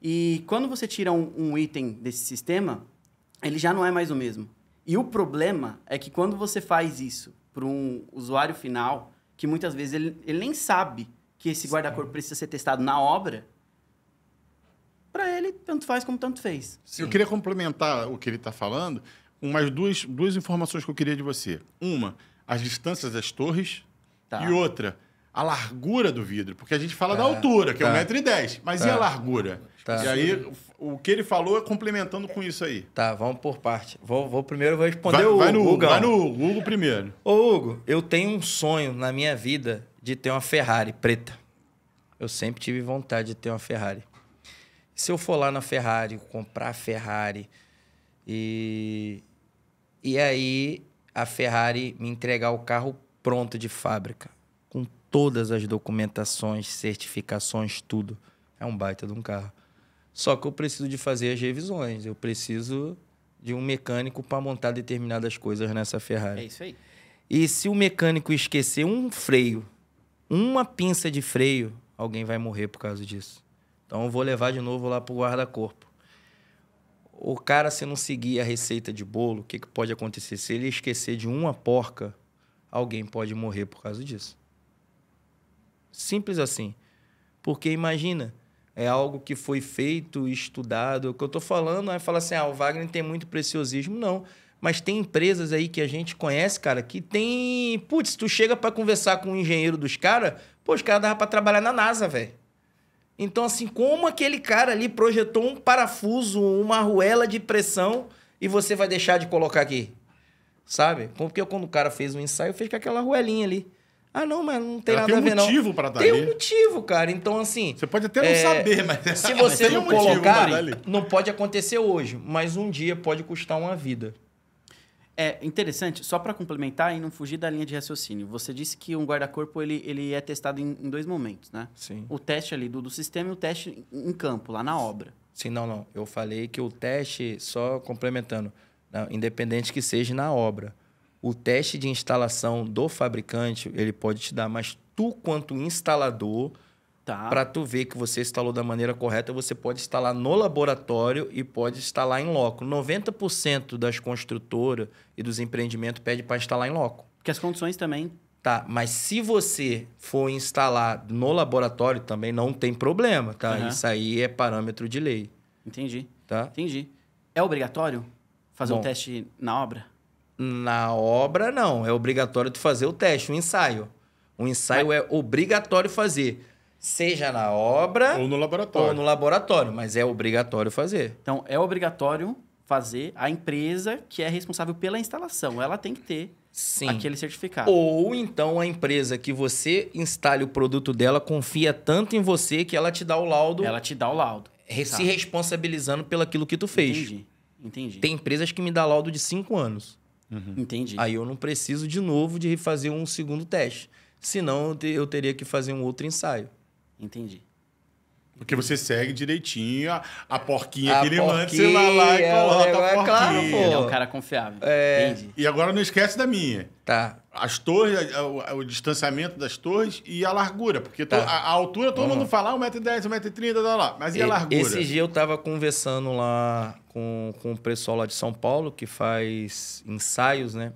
E quando você tira um item desse sistema, ele já não é mais o mesmo. E o problema é que quando você faz isso para um usuário final, que muitas vezes ele nem sabe que esse guarda-corpo precisa ser testado na obra, para ele, tanto faz como tanto fez. Sim. Eu queria complementar o que ele está falando com mais duas informações que eu queria de você. Uma, as distâncias das torres. Tá. E outra, a largura do vidro. Porque a gente fala da altura, que é 1,10 m. Mas e a largura? Tá. E aí, o que ele falou é complementando com isso aí. Tá, vamos por parte. Primeiro vou responder Vai no Hugo Hugo primeiro. Ô, Hugo, eu tenho um sonho na minha vida de ter uma Ferrari preta. Eu sempre tive vontade de ter uma Ferrari. Se eu for lá na Ferrari, comprar a Ferrari e aí a Ferrari me entregar o carro pronto de fábrica, com todas as documentações, certificações, tudo, é um baita de um carro. Só que eu preciso de fazer as revisões, eu preciso de um mecânico para montar determinadas coisas nessa Ferrari. É isso aí. E se o mecânico esquecer um freio, uma pinça de freio, alguém vai morrer por causa disso. Então, eu vou levar de novo lá para o guarda-corpo. O cara, se não seguir a receita de bolo, o que pode acontecer? Se ele esquecer de uma porca, alguém pode morrer por causa disso. Simples assim. Porque, imagina, é algo que foi feito, estudado. O que eu estou falando é falar assim, o Wagner tem muito preciosismo. Não. Mas tem empresas aí que a gente conhece, cara, que tem... Putz, tu chega para conversar com o engenheiro dos caras, pô, os caras davam para trabalhar na NASA, velho. Então, assim, como aquele cara ali projetou um parafuso, uma arruela de pressão e você vai deixar de colocar aqui? Sabe? Porque quando o cara fez um ensaio, fez com aquela arruelinha ali. Ah, não, mas não tem nada a ver, não. Tem um motivo para estar ali. ali. Tem um motivo, cara. Então, assim... Você pode até não saber, mas... Se você não colocar, ali. não pode acontecer hoje, mas um dia pode custar uma vida. É interessante, só para complementar e não fugir da linha de raciocínio. Você disse que um guarda-corpo ele é testado em 2 momentos, né? Sim. O teste ali do sistema e o teste em campo, lá na obra. Sim, não. Eu falei que o teste, só complementando, independente que seja na obra, O teste de instalação do fabricante, ele pode te dar, mas tu, quanto instalador, Tá. para tu ver que você instalou da maneira correta, você pode instalar no laboratório e pode instalar em loco. 90% das construtoras e dos empreendimentos pede para instalar em loco. Porque as condições também... Tá, mas se você for instalar no laboratório, também não tem problema, tá? Aham. Isso aí é parâmetro de lei, Entendi. tá? Entendi. É obrigatório fazer um Bom. teste na obra? Na obra, não. É obrigatório tu fazer o teste, o ensaio. O ensaio é obrigatório fazer. Seja na obra Ou no laboratório. ou no laboratório, mas é obrigatório fazer. Então, é obrigatório fazer a empresa que é responsável pela instalação. Ela tem que ter Sim. aquele certificado. Ou então a empresa que você instale o produto dela confia tanto em você que ela te dá o laudo Ela te dá o laudo. se responsabilizando pelaquilo que tu fez. Entendi. Tem empresas que me dão laudo de 5 anos. Entendi. Aí eu não preciso de novo de refazer um segundo teste. Senão eu teria que fazer um outro ensaio. Entendi. Porque você segue direitinho a porquinha A que ele manda, você vai lá e porquinha, coloca a é porquinha. claro, pô. Ele é um cara confiável. Entendi. E agora não esquece da minha. Tá. As torres, o distanciamento das torres e a largura. Porque Tá. a altura todo mundo fala 1,10 m, 1,30 m, tá lá. Mas e a largura? Esse dia eu tava conversando lá com o pessoal lá de São Paulo, que faz ensaios, né?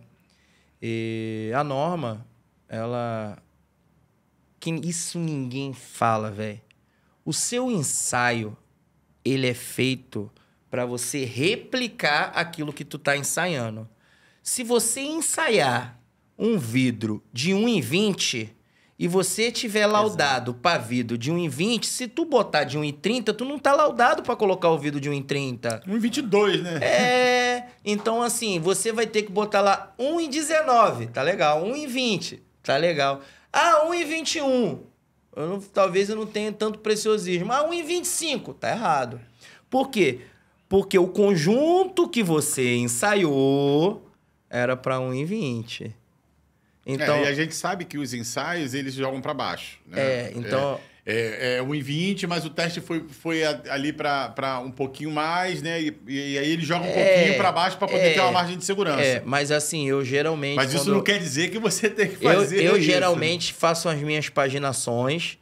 E a norma, ela... Isso ninguém fala, velho. O seu ensaio, ele é feito para você replicar aquilo que tu tá ensaiando. Se você ensaiar um vidro de 1,20 e você tiver laudado para vidro de 1,20, se tu botar de 1,30, tu não tá laudado para colocar o vidro de 1,30. 1,22, né? Então assim, você vai ter que botar lá 1,19, tá legal. 1,20, tá legal. 1,21. Talvez eu não tenha tanto preciosismo. 1,25, tá errado. Por quê? Porque o conjunto que você ensaiou era para 1,20. Então, E a gente sabe que os ensaios, eles jogam para baixo. Né? Então... É 1,20, mas o teste foi ali para um pouquinho mais, né? E aí ele joga um pouquinho para baixo para poder ter uma margem de segurança. Mas assim, eu geralmente... Mas isso não quer dizer que você tem que fazer Eu isso. geralmente faço as minhas paginações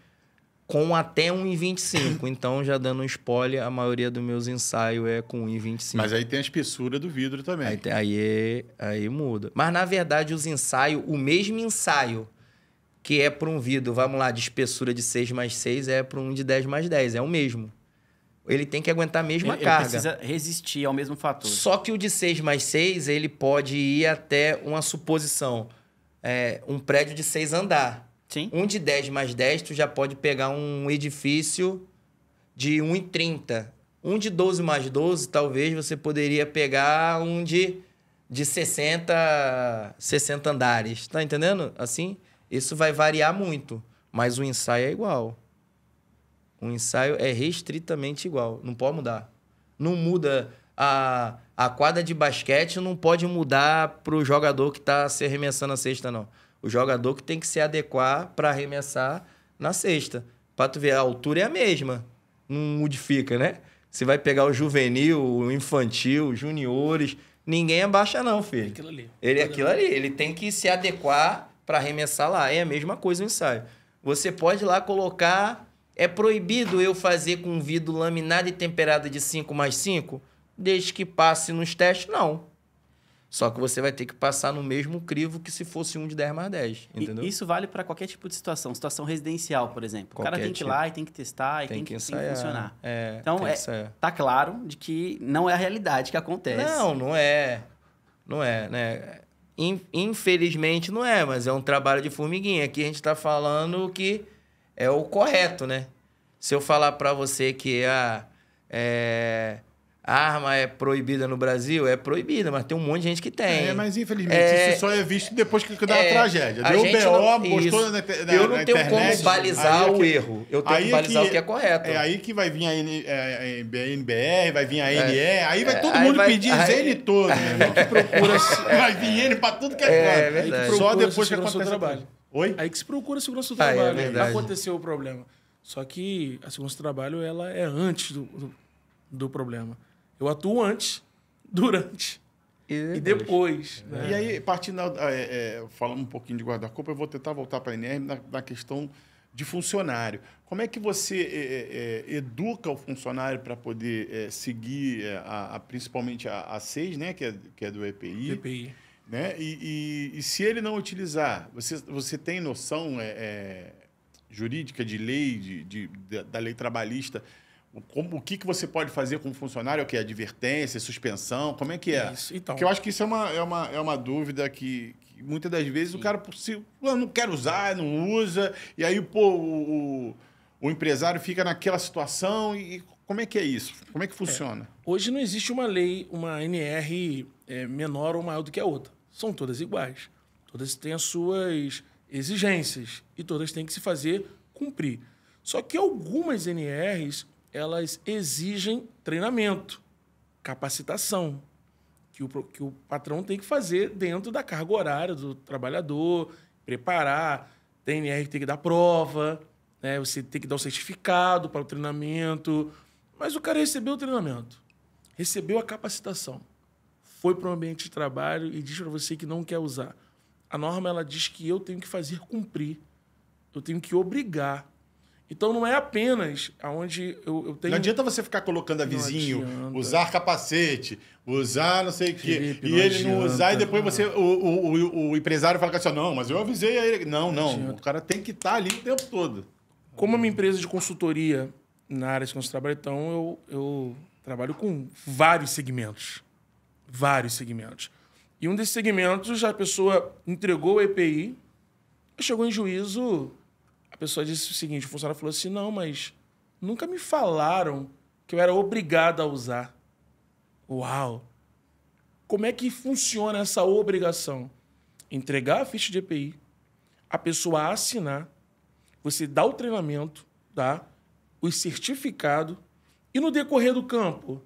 com até 1,25. Então, já dando um spoiler, a maioria dos meus ensaios é com 1,25. Mas aí tem a espessura do vidro também. Aí muda. Mas, na verdade, os ensaios, o mesmo ensaio que é para um vidro, vamos lá, de espessura de 6x6, é para um de 10x10. É o mesmo. Ele tem que aguentar a mesma Ele carga. precisa resistir ao mesmo fator. Só que o de 6x6, ele pode ir até uma suposição. Um prédio de 6 andar. Sim. Um de 10x10, tu já pode pegar um edifício de 1,30. Um de 12x12, talvez você poderia pegar um de 60 andares. Tá entendendo? Assim, isso vai variar muito. Mas o ensaio é igual. O ensaio é restritamente igual. Não pode mudar. Não muda. A quadra de basquete não pode mudar pro jogador que tá se arremessando a cesta, não. O jogador que tem que se adequar para arremessar na cesta. Pra tu ver, a altura é a mesma. Não modifica, né? Você vai pegar o juvenil, o infantil, os juniores. Ninguém abaixa, não, filho. Aquilo ali. Ele é aquilo ali. Ele tem que se adequar para arremessar lá. É a mesma coisa o ensaio. Você pode lá colocar... É proibido eu fazer com vidro laminado e temperado de 5x5? Desde que passe nos testes, não. Só que você vai ter que passar no mesmo crivo que se fosse um de 10x10, entendeu? Isso vale para qualquer tipo de situação. Situação residencial, por exemplo. O cara tem que ir lá e tem que testar e tem que ensaiar. funcionar. Então, tá claro de que não é a realidade que acontece. Não é. Não é, né? Infelizmente não é, mas é um trabalho de formiguinha. Aqui a gente está falando que é o correto, né? Se eu falar para você que a arma é proibida no Brasil, é proibida, mas tem um monte de gente que tem. Mas infelizmente isso só é visto depois que dá a tragédia. A Deu gente BO, postou na internet. Eu não tenho como balizar o erro. Eu tenho que balizar o que é correto. É aí que vai vir a NBR, vai vir a ANE, aí vai todo mundo pedir N todo, meu irmão, que procura... Vai vir N pra tudo que é canto. É verdade. Só depois que o acontece seu trabalho. Oi? Aí que se procura a segurança do trabalho. É verdade. Aconteceu o problema. Só que a segurança do trabalho ela é antes do problema. Eu atuo antes, durante e depois. Né? E aí, partindo, falando um pouquinho de guarda-corpo, eu vou tentar voltar para a NR na questão de funcionário. Como é que você educa o funcionário para poder seguir principalmente a 6, né, que é do EPI? Né? E se ele não utilizar, você tem noção jurídica de lei, da lei trabalhista, o que você pode fazer com o funcionário, que é advertência, suspensão, como é que é? Isso, então. Porque eu acho que isso é uma dúvida que muitas das vezes o cara não quer usar, não usa, e aí o empresário fica naquela situação, e como é que é isso? Como é que funciona? Hoje não existe uma lei, uma NR menor ou maior do que a outra. São todas iguais. Todas têm as suas exigências e todas têm que se fazer cumprir. Só que algumas NRs, elas exigem treinamento, capacitação, que o patrão tem que fazer dentro da carga horária do trabalhador, preparar. Tem NR que tem que dar prova, né? Você tem que dar o certificado para o treinamento. Mas o cara recebeu o treinamento, recebeu a capacitação, foi para o ambiente de trabalho e diz para você que não quer usar. A norma ela diz que eu tenho que fazer cumprir, eu tenho que obrigar. Então, não é apenas onde eu tenho... Não adianta você ficar colocando avizinho, usar capacete, usar não sei o quê, Felipe, e não ele não adianta. usar, e depois o empresário fala assim, não, mas eu avisei a ele. Não, adianta. o cara tem que estar ali o tempo todo. Como uma empresa de consultoria na área que nós trabalhamos, então eu trabalho com vários segmentos. Vários segmentos. E um desses segmentos, a pessoa entregou o EPI, chegou em juízo... A pessoa disse o seguinte, o funcionário falou assim, não, mas nunca me falaram que eu era obrigado a usar. Uau! Como é que funciona essa obrigação? Entregar a ficha de EPI, a pessoa assinar, você dá o treinamento, tá? O certificado e no decorrer do campo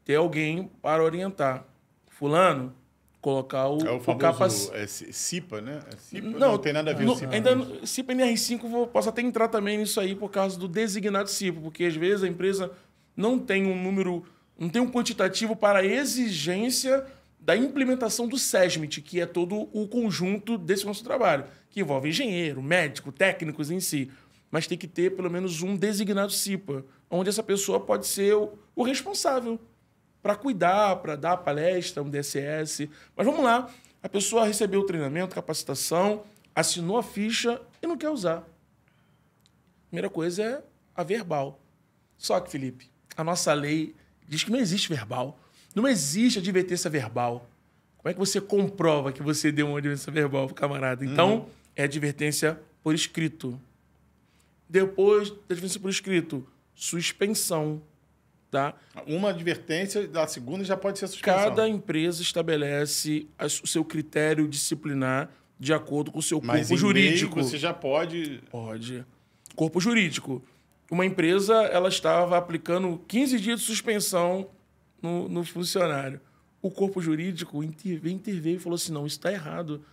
ter alguém para orientar. Fulano, colocar o famoso CIPA, né? CIPA, não tem nada a ver com CIPA. Ainda CIPA NR5 posso até entrar também nisso aí por causa do designado CIPA, porque às vezes a empresa não tem um número, não tem um quantitativo para a exigência da implementação do SESMIT, que é todo o conjunto desse nosso trabalho, que envolve engenheiro, médico, técnicos em si. Mas tem que ter pelo menos um designado CIPA, onde essa pessoa pode ser o responsável para cuidar, para dar a palestra, um DSS. Mas vamos lá, a pessoa recebeu o treinamento, capacitação, assinou a ficha e não quer usar. A primeira coisa é a verbal. Só que, Felipe, a nossa lei diz que não existe verbal. Não existe advertência verbal. Como é que você comprova que você deu uma advertência verbal pro camarada? Então, é advertência por escrito. Depois da advertência por escrito, suspensão. Tá? Uma advertência, da segunda já pode ser suspensão. Cada empresa estabelece o seu critério disciplinar de acordo com o seu corpo jurídico. Mas você já pode... Pode. Corpo jurídico. Uma empresa ela estava aplicando 15 dias de suspensão no funcionário. O corpo jurídico interveio e falou assim, não, isso está errado.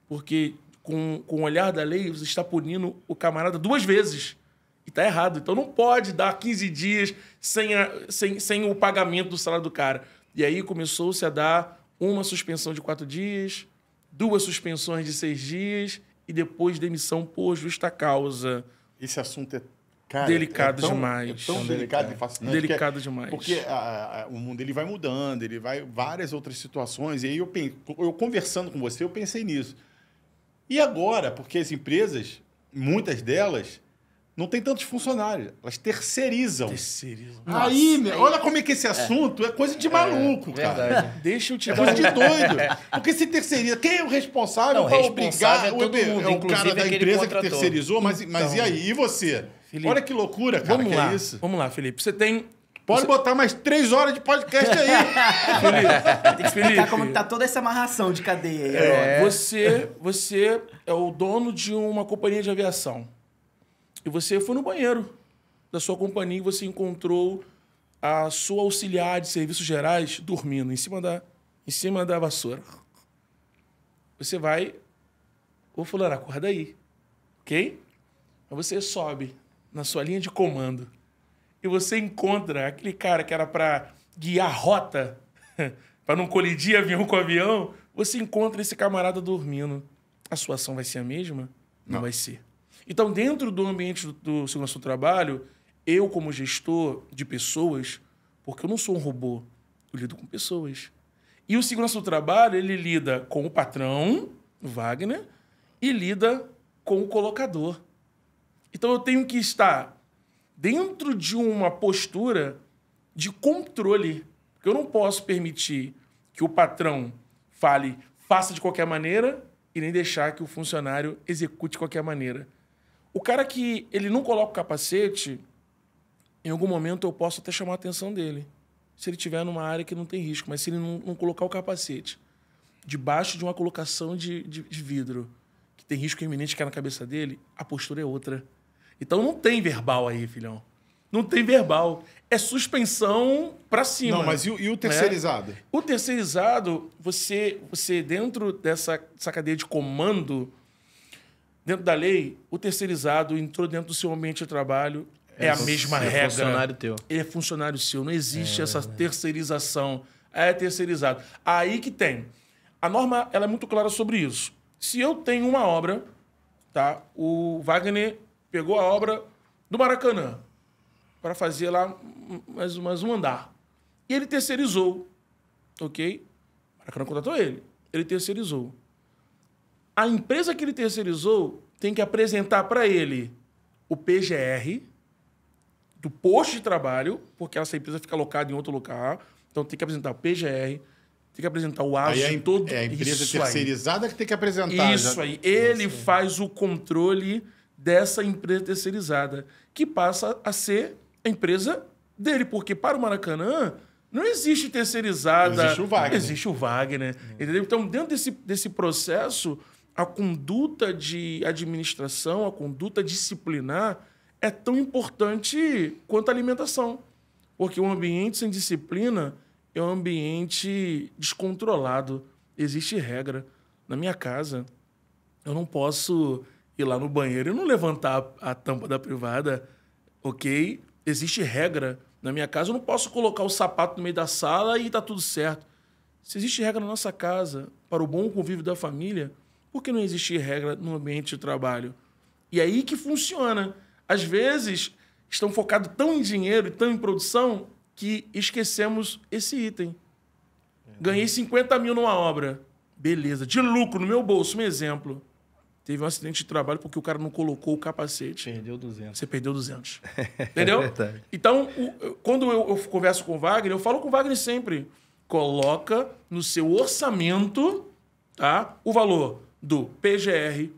Porque com o olhar da lei, você está punindo o camarada 2 vezes. E está errado. Então, não pode dar 15 dias sem o pagamento do salário do cara. E aí começou-se a dar uma suspensão de 4 dias, 2 suspensões de 6 dias e depois demissão por justa causa. Esse assunto delicado demais. É tão delicado e fascinante. Delicado demais. Porque o mundo ele vai mudando, ele vai várias outras situações. E aí eu conversando com você, eu pensei nisso. E agora? Porque as empresas, muitas delas... não tem tantos funcionários. Elas terceirizam. Aí, olha como é que esse assunto é coisa de maluco, cara. Verdade. Deixa eu te dar... coisa de doido. Porque se terceiriza... Quem é o responsável para obrigar? É todo mundo, o cara da empresa que terceirizou. Mas e aí? E você? Felipe, olha que loucura, cara, vamos que lá, é isso. Vamos lá, Felipe. Você tem... Pode botar mais 3 horas de podcast aí. Tem que explicar como que tá toda essa amarração de cadeia aí agora. Você é o dono de uma companhia de aviação. E você foi no banheiro da sua companhia e você encontrou a sua auxiliar de serviços gerais dormindo em cima da vassoura. Você vai... Ô, fulano, acorda aí. Ok? Aí você sobe na sua linha de comando e você encontra aquele cara que era para guiar a rota para não colidir avião com avião, você encontra esse camarada dormindo. A sua ação vai ser a mesma? Não vai ser. Então, dentro do ambiente do segurança do trabalho, eu, como gestor de pessoas, porque eu não sou um robô, eu lido com pessoas. E o segurança do trabalho, ele lida com o patrão, o Wagner, e lida com o colocador. Então, eu tenho que estar dentro de uma postura de controle. Porque eu não posso permitir que o patrão faça de qualquer maneira e nem deixar que o funcionário execute de qualquer maneira. O cara que ele não coloca o capacete, em algum momento eu posso até chamar a atenção dele. Se ele estiver numa área que não tem risco, mas se ele não colocar o capacete debaixo de uma colocação de vidro que tem risco iminente que é na cabeça dele, a postura é outra. Então não tem verbal aí, filhão. Não tem verbal. É suspensão pra cima. Não, mas e o terceirizado? Né? O terceirizado, você dentro dessa cadeia de comando, dentro da lei, o terceirizado entrou dentro do seu ambiente de trabalho, é a mesma regra. É funcionário teu. Ele é funcionário seu. Não existe essa terceirização. É terceirizado. Aí que tem. A norma ela é muito clara sobre isso. Se eu tenho uma obra, tá? O Wagner pegou a obra do Maracanã para fazer lá mais um andar. E ele terceirizou, ok? O Maracanã contratou ele. Ele terceirizou. A empresa que ele terceirizou tem que apresentar para ele o PGR do posto de trabalho, porque essa empresa fica alocada em outro lugar. Então tem que apresentar o PGR, tem que apresentar o ASO todo. É a empresa isso terceirizada que tem que apresentar. Isso aí. Ele faz o controle dessa empresa terceirizada, que passa a ser a empresa dele, porque para o Maracanã não existe terceirizada. Existe o Wagner. Existe o Wagner. Entendeu? Então, dentro desse processo, a conduta de administração, a conduta disciplinar é tão importante quanto a alimentação. Porque um ambiente sem disciplina é um ambiente descontrolado. Existe regra. Na minha casa, eu não posso ir lá no banheiro e não levantar a tampa da privada, ok? Existe regra. Na minha casa, eu não posso colocar o sapato no meio da sala e tá tudo certo. Se existe regra na nossa casa para o bom convívio da família, por que não existe regra no ambiente de trabalho? E aí que funciona. Às vezes, estão focados tão em dinheiro e tão em produção que esquecemos esse item. Ganhei 50 mil numa obra. Beleza. De lucro no meu bolso, um exemplo. Teve um acidente de trabalho porque o cara não colocou o capacete. Perdeu 200. Você perdeu 200. Entendeu? É verdade. Então, quando eu converso com o Wagner, eu falo com o Wagner sempre. Coloca no seu orçamento, tá, o valor do PGR,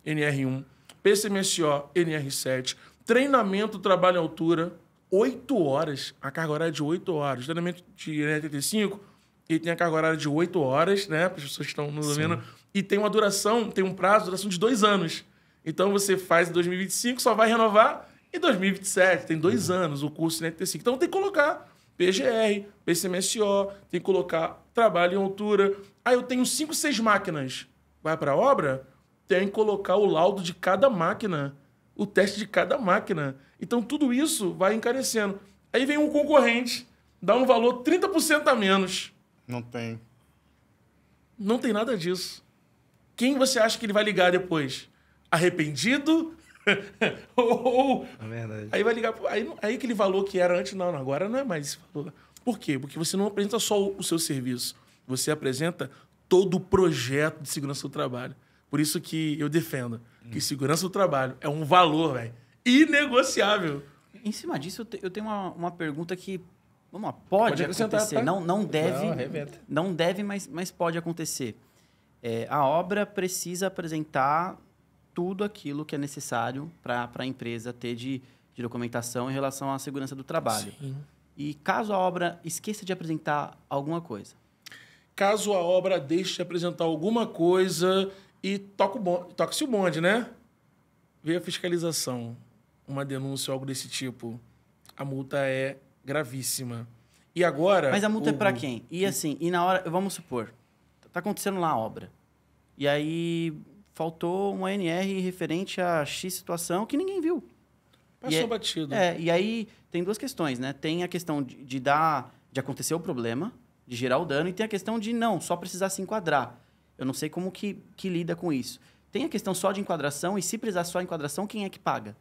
NR1, PCMSO, NR7, treinamento, trabalho em altura, 8 horas. A carga horária é de 8 horas. O treinamento de NR35, ele tem a carga horária de 8 horas, né? Para as pessoas que estão nos ouvindo. E tem uma duração, tem um prazo, duração de 2 anos. Então, você faz em 2025, só vai renovar em 2027. Tem 2 anos o curso NR35. Então, tem que colocar PGR, PCMSO, tem que colocar trabalho em altura. Aí eu tenho 5, 6 máquinas. Vai para a obra? Tem que colocar o laudo de cada máquina, o teste de cada máquina. Então, tudo isso vai encarecendo. Aí vem um concorrente, dá um valor 30% a menos. Não tem. Não tem nada disso. Quem você acha que ele vai ligar depois? Arrependido? É verdade. Aí vai ligar... Aí aquele valor que era antes, não, agora não é mais esse valor. Por quê? Porque você não apresenta só o seu serviço. Você apresenta todo o projeto de segurança do trabalho. Por isso que eu defendo que segurança do trabalho é um valor, velho, inegociável. Em cima disso, eu tenho uma pergunta que pode acontecer. Tá? Não deve, Não, arrebenta. não deve, mas pode acontecer. A obra precisa apresentar tudo aquilo que é necessário para a empresa ter de documentação em relação à segurança do trabalho. Sim. E caso a obra esqueça de apresentar alguma coisa? Caso a obra deixe de apresentar alguma coisa e toca-se o bonde, né? Veio a fiscalização, uma denúncia ou algo desse tipo, a multa é gravíssima. E agora... Mas a multa é para quem? E assim, na hora... Vamos supor, tá acontecendo lá a obra. E aí faltou uma NR referente a X situação que ninguém viu. Passou batido. E aí tem 2 questões, né? Tem a questão de acontecer o problema, de gerar o dano, e tem a questão de não, só precisar se enquadrar. Eu não sei como que lida com isso. Tem a questão só de enquadração, e se precisar só de enquadração, quem é que paga?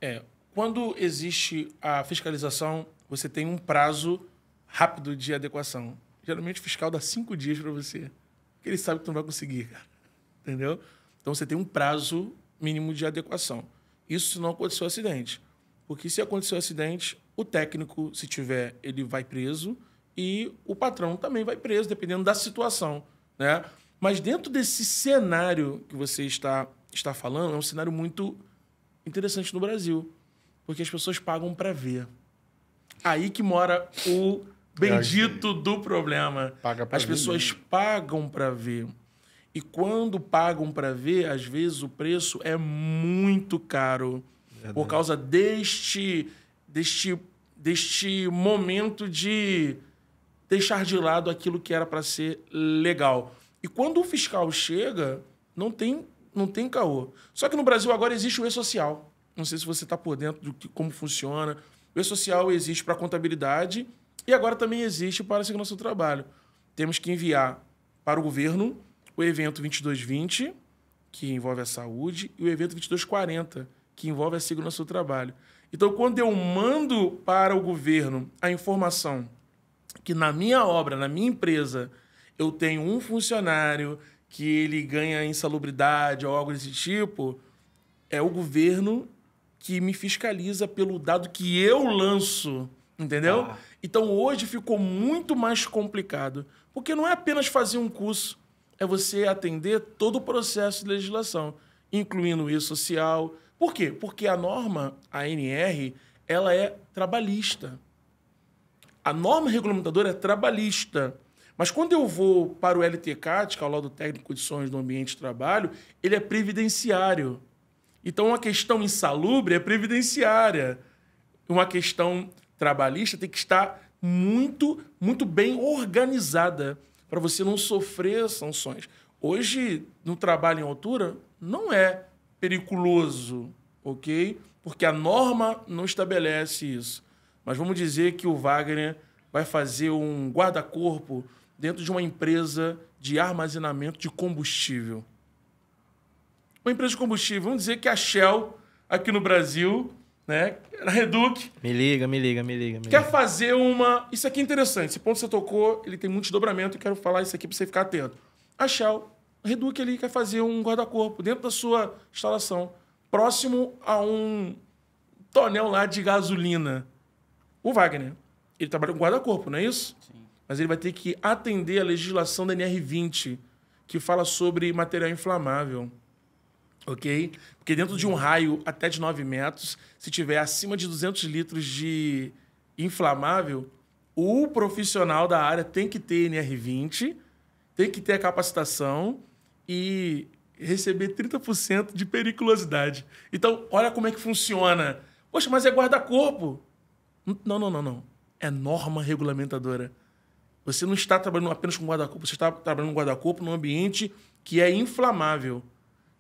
Quando existe a fiscalização, você tem um prazo rápido de adequação. Geralmente o fiscal dá 5 dias para você. Porque ele sabe que tu não vai conseguir, cara. Entendeu? Então você tem um prazo mínimo de adequação. Isso se não aconteceu acidente. Porque se acontecer um acidente, o técnico, se tiver, ele vai preso e o patrão também vai preso, dependendo da situação, né? Mas dentro desse cenário que você está falando, é um cenário muito interessante no Brasil, porque as pessoas pagam para ver. Aí que mora o bendito do problema. As pessoas pagam para ver. E quando pagam para ver, às vezes o preço é muito caro. Verdade. Por causa deste momento de deixar de lado aquilo que era para ser legal. E quando o fiscal chega, não tem caô. Só que no Brasil agora existe o E-Social. Não sei se você está por dentro de como funciona. O E-Social existe para contabilidade e agora também existe para a segurança do trabalho. Temos que enviar para o governo o evento 2220, que envolve a saúde, e o evento 2240, que envolve a segurança do trabalho. Então, quando eu mando para o governo a informação que na minha obra, na minha empresa, eu tenho um funcionário que ele ganha insalubridade ou algo desse tipo, é o governo que me fiscaliza pelo dado que eu lanço, entendeu? Então, hoje ficou muito mais complicado, porque não é apenas fazer um curso, é você atender todo o processo de legislação, incluindo o E-Social. Por quê? Porque a norma, a ANR, ela é trabalhista. A norma regulamentadora é trabalhista. Mas quando eu vou para o LTCAT, que é o Laudo Técnico de Condições do Ambiente de Trabalho, ele é previdenciário. Então, uma questão insalubre é previdenciária. Uma questão trabalhista tem que estar muito, muito bem organizada para você não sofrer sanções. Hoje, no trabalho em altura, não é periculoso, ok? Porque a norma não estabelece isso. Mas vamos dizer que o Wagner vai fazer um guarda-corpo dentro de uma empresa de armazenamento de combustível. Uma empresa de combustível, vamos dizer que a Shell, aqui no Brasil, né, a Reduc... Me liga. Quer fazer uma... Isso aqui é interessante. Esse ponto que você tocou, ele tem muito desdobramento e quero falar isso aqui para você ficar atento. A Shell, a Reduc, ele quer fazer um guarda-corpo dentro da sua instalação, próximo a um tonel lá de gasolina. O Wagner, ele trabalha com guarda-corpo, não é isso? Sim. Mas ele vai ter que atender a legislação da NR20, que fala sobre material inflamável. Ok? Porque dentro de um raio até de 9 metros, se tiver acima de 200 litros de inflamável, o profissional da área tem que ter NR20, tem que ter a capacitação e receber 30% de periculosidade. Então, olha como é que funciona. Poxa, mas é guarda-corpo. Não. É norma regulamentadora. Você não está trabalhando apenas com guarda-corpo, você está trabalhando com guarda-corpo num ambiente que é inflamável.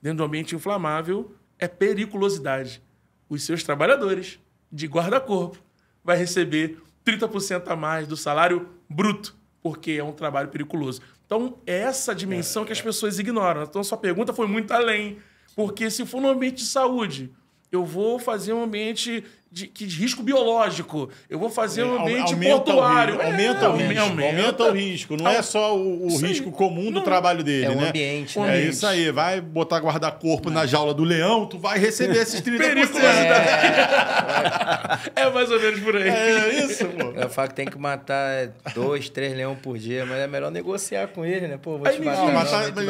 Dentro do ambiente inflamável é periculosidade. Os seus trabalhadores de guarda-corpo vai receber 30% a mais do salário bruto, porque é um trabalho periculoso. Então, é essa dimensão que as pessoas ignoram. Então, sua pergunta foi muito além. Porque se for no ambiente de saúde, eu vou fazer um ambiente de risco biológico, eu vou fazer um ambiente portuário. Aumenta o risco. Não é só o risco comum do trabalho dele, né? É o ambiente, né? É isso aí. Vai botar guarda-corpo na jaula do leão, tu vai receber esses 30%. É mais ou menos por aí. É isso, pô. Eu falo que tem que matar 2, 3 leões por dia, mas é melhor negociar com ele, né? Pô, vou te matar.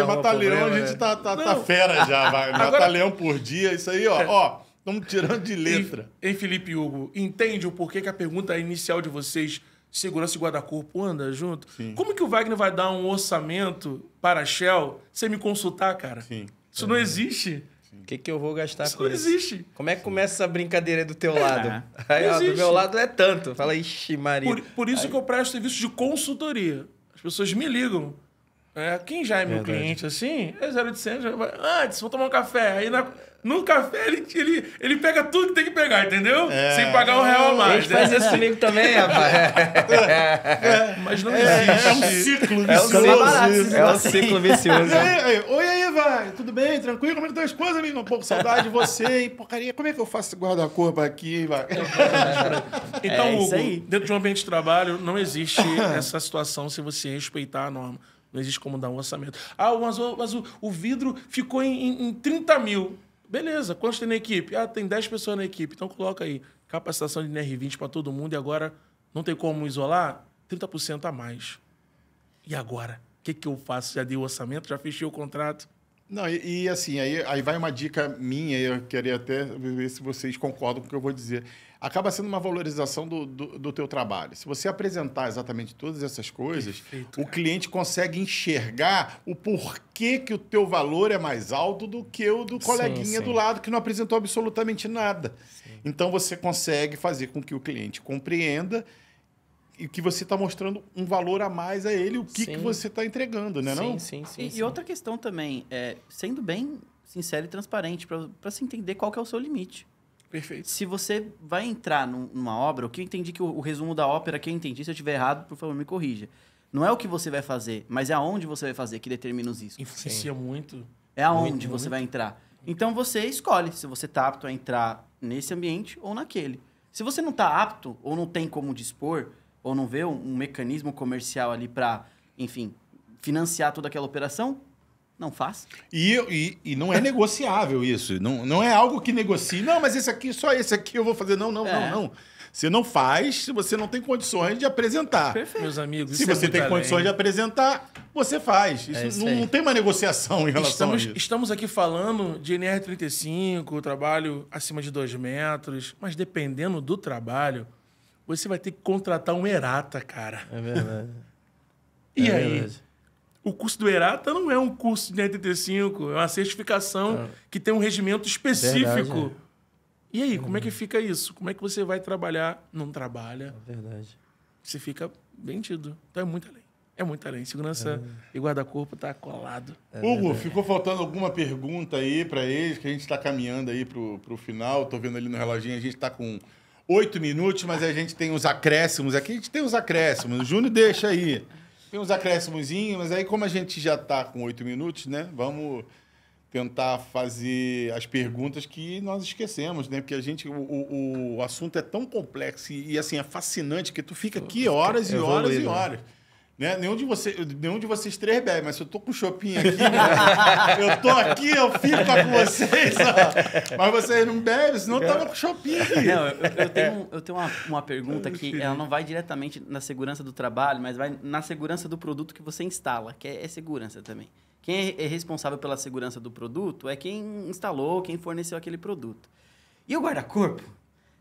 Matar leão, a gente tá fera já. Vai. Matar leão por dia, isso aí, ó. Estamos tirando de letra. Hein, Felipe Hugo, entende o porquê que a pergunta inicial de vocês, segurança e guarda-corpo, anda junto? Sim. Como que o Wagner vai dar um orçamento para a Shell sem me consultar, cara? Sim. Isso não existe. O que eu vou gastar isso com não isso? Existe. Como é que começa essa brincadeira do teu lado? Aí, não do meu lado é tanto. Fala, ixi, Maria. Por isso que eu presto serviço de consultoria. As pessoas me ligam. Quem já é meu cliente assim, é 0800, antes, vou tomar um café. Aí no café ele pega tudo que tem que pegar, entendeu? Sem pagar R$1 a mais. A gente faz isso comigo também, rapaz. Mas não existe. É um ciclo vicioso. É um ciclo vicioso. Oi aí, vai. Tudo bem? Tranquilo? Como é que estão as coisas, amigo? Um pouco saudade de você, hein? Porcaria, como é que eu faço esse guarda-corpo aqui, vai? Então, isso Hugo, aí. dentro de um ambiente de trabalho, não existe essa situação se você respeitar a norma. Não existe como dar um orçamento. Mas o vidro ficou em 30 mil. Beleza, quantos tem na equipe? Tem 10 pessoas na equipe. Então coloca aí, capacitação de NR20 para todo mundo e agora não tem como isolar? 30% a mais. E agora? O que eu faço? Já dei o orçamento? Já fechei o contrato? Não, e assim, aí vai uma dica minha, eu queria até ver se vocês concordam com o que eu vou dizer. Acaba sendo uma valorização do teu trabalho. Se você apresentar exatamente todas essas coisas, Perfeito, o cliente consegue enxergar o porquê que o teu valor é mais alto do que o do coleguinha do lado que não apresentou absolutamente nada. Então, você consegue fazer com que o cliente compreenda e que você está mostrando um valor a mais a ele, o que você está entregando, né? Sim. E outra questão também, sendo bem sincero e transparente, para se entender qual que é o seu limite. Perfeito. Se você vai entrar numa obra, o que eu entendi que o resumo da ópera, que eu entendi, se eu estiver errado, por favor, me corrija. Não é o que você vai fazer, mas é aonde você vai fazer que determina os riscos. Influencia muito. É aonde você vai entrar. Então, você escolhe se você está apto a entrar nesse ambiente ou naquele. Se você não está apto, ou não tem como dispor, ou não vê um mecanismo comercial ali para, enfim, financiar toda aquela operação, não faz. E não é negociável isso. Não é algo que negocie. Não, mas só esse aqui eu vou fazer. Não. Você não faz se você não tem condições de apresentar. Perfeito. Meus amigos, Se você tem condições de apresentar, você faz. Isso não tem uma negociação em relação a isso. Estamos aqui falando de NR35, trabalho acima de 2 metros, mas dependendo do trabalho, você vai ter que contratar um erata, cara. É verdade. E aí? Verdade. O curso do erata não é um curso de NR35, é uma certificação que tem um regimento específico. Verdade, E aí, como é que fica isso? Como é que você vai trabalhar? Não trabalha. É verdade. Você fica vendido. Então é muito além. É muito além. Segurança e guarda-corpo tá colado. Hugo, ficou faltando alguma pergunta aí para eles, que a gente está caminhando aí pro final. Tô vendo ali no reloginho, a gente está com 8 minutos, mas a gente tem os acréscimos. Aqui a gente tem os acréscimos. O Júnior deixa aí. Tem uns acréscimozinhos, mas aí como a gente já está com 8 minutos, né? Vamos tentar fazer as perguntas que nós esquecemos, né? Porque o assunto é tão complexo e assim, é fascinante que tu fica aqui horas e horas e horas. Né? Nenhum de vocês três bebe, mas se eu tô com o chopinho aqui, eu tô aqui, eu fico com vocês, ó. Mas vocês não bebem, senão eu tava com o chopinho aqui. Não, eu tenho uma pergunta que ela não vai diretamente na segurança do trabalho, mas vai na segurança do produto que você instala, que é segurança também. Quem é responsável pela segurança do produto é quem instalou, quem forneceu aquele produto. E o guarda-corpo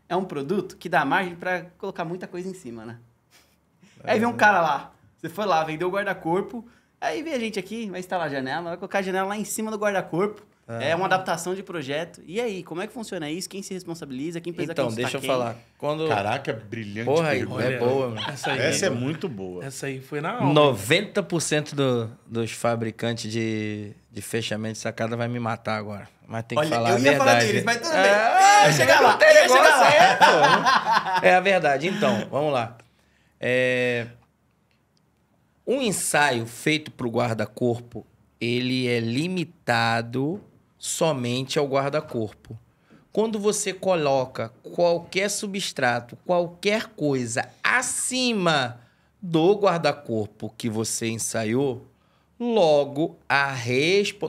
é um produto que dá margem para colocar muita coisa em cima, né? Aí vem um cara lá, você foi lá, vendeu o guarda-corpo, aí vem a gente aqui, vai instalar a janela, vai colocar a janela lá em cima do guarda-corpo. É uma adaptação de projeto. E aí, como é que funciona isso? Quem se responsabiliza? Quem precisa Então, deixa eu falar. Caraca, brilhante. Porra, pergunta. é boa, mano. Essa é muito boa. Essa aí foi na aula. 90% dos fabricantes de fechamento de sacada vai me matar agora. Mas tem que falar a verdade. Eu ia falar deles, mas tudo bem. Ia chegar lá. É a verdade. Então, vamos lá. Um ensaio feito para o guarda-corpo, ele é limitado somente ao guarda-corpo. Quando você coloca qualquer substrato, qualquer coisa acima do guarda-corpo que você ensaiou, logo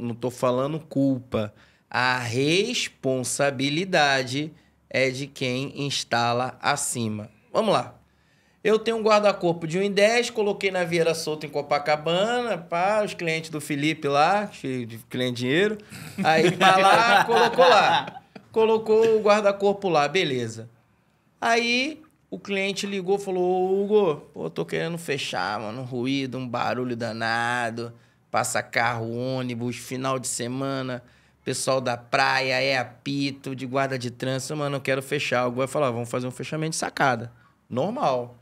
não estou falando culpa, a responsabilidade é de quem instala acima. Vamos lá. Eu tenho um guarda-corpo de 1,10, coloquei na Vieira Solta em Copacabana, pá, os clientes do Felipe lá, cheio de cliente dinheiro. Aí pra lá, colocou o guarda-corpo lá, beleza. Aí o cliente ligou e falou: Hugo, pô, tô querendo fechar, mano, um ruído, um barulho danado, passa carro, ônibus, final de semana, pessoal da praia, é apito, de guarda de trânsito, mano, eu quero fechar. O Hugo vai falar: vamos fazer um fechamento de sacada. Normal.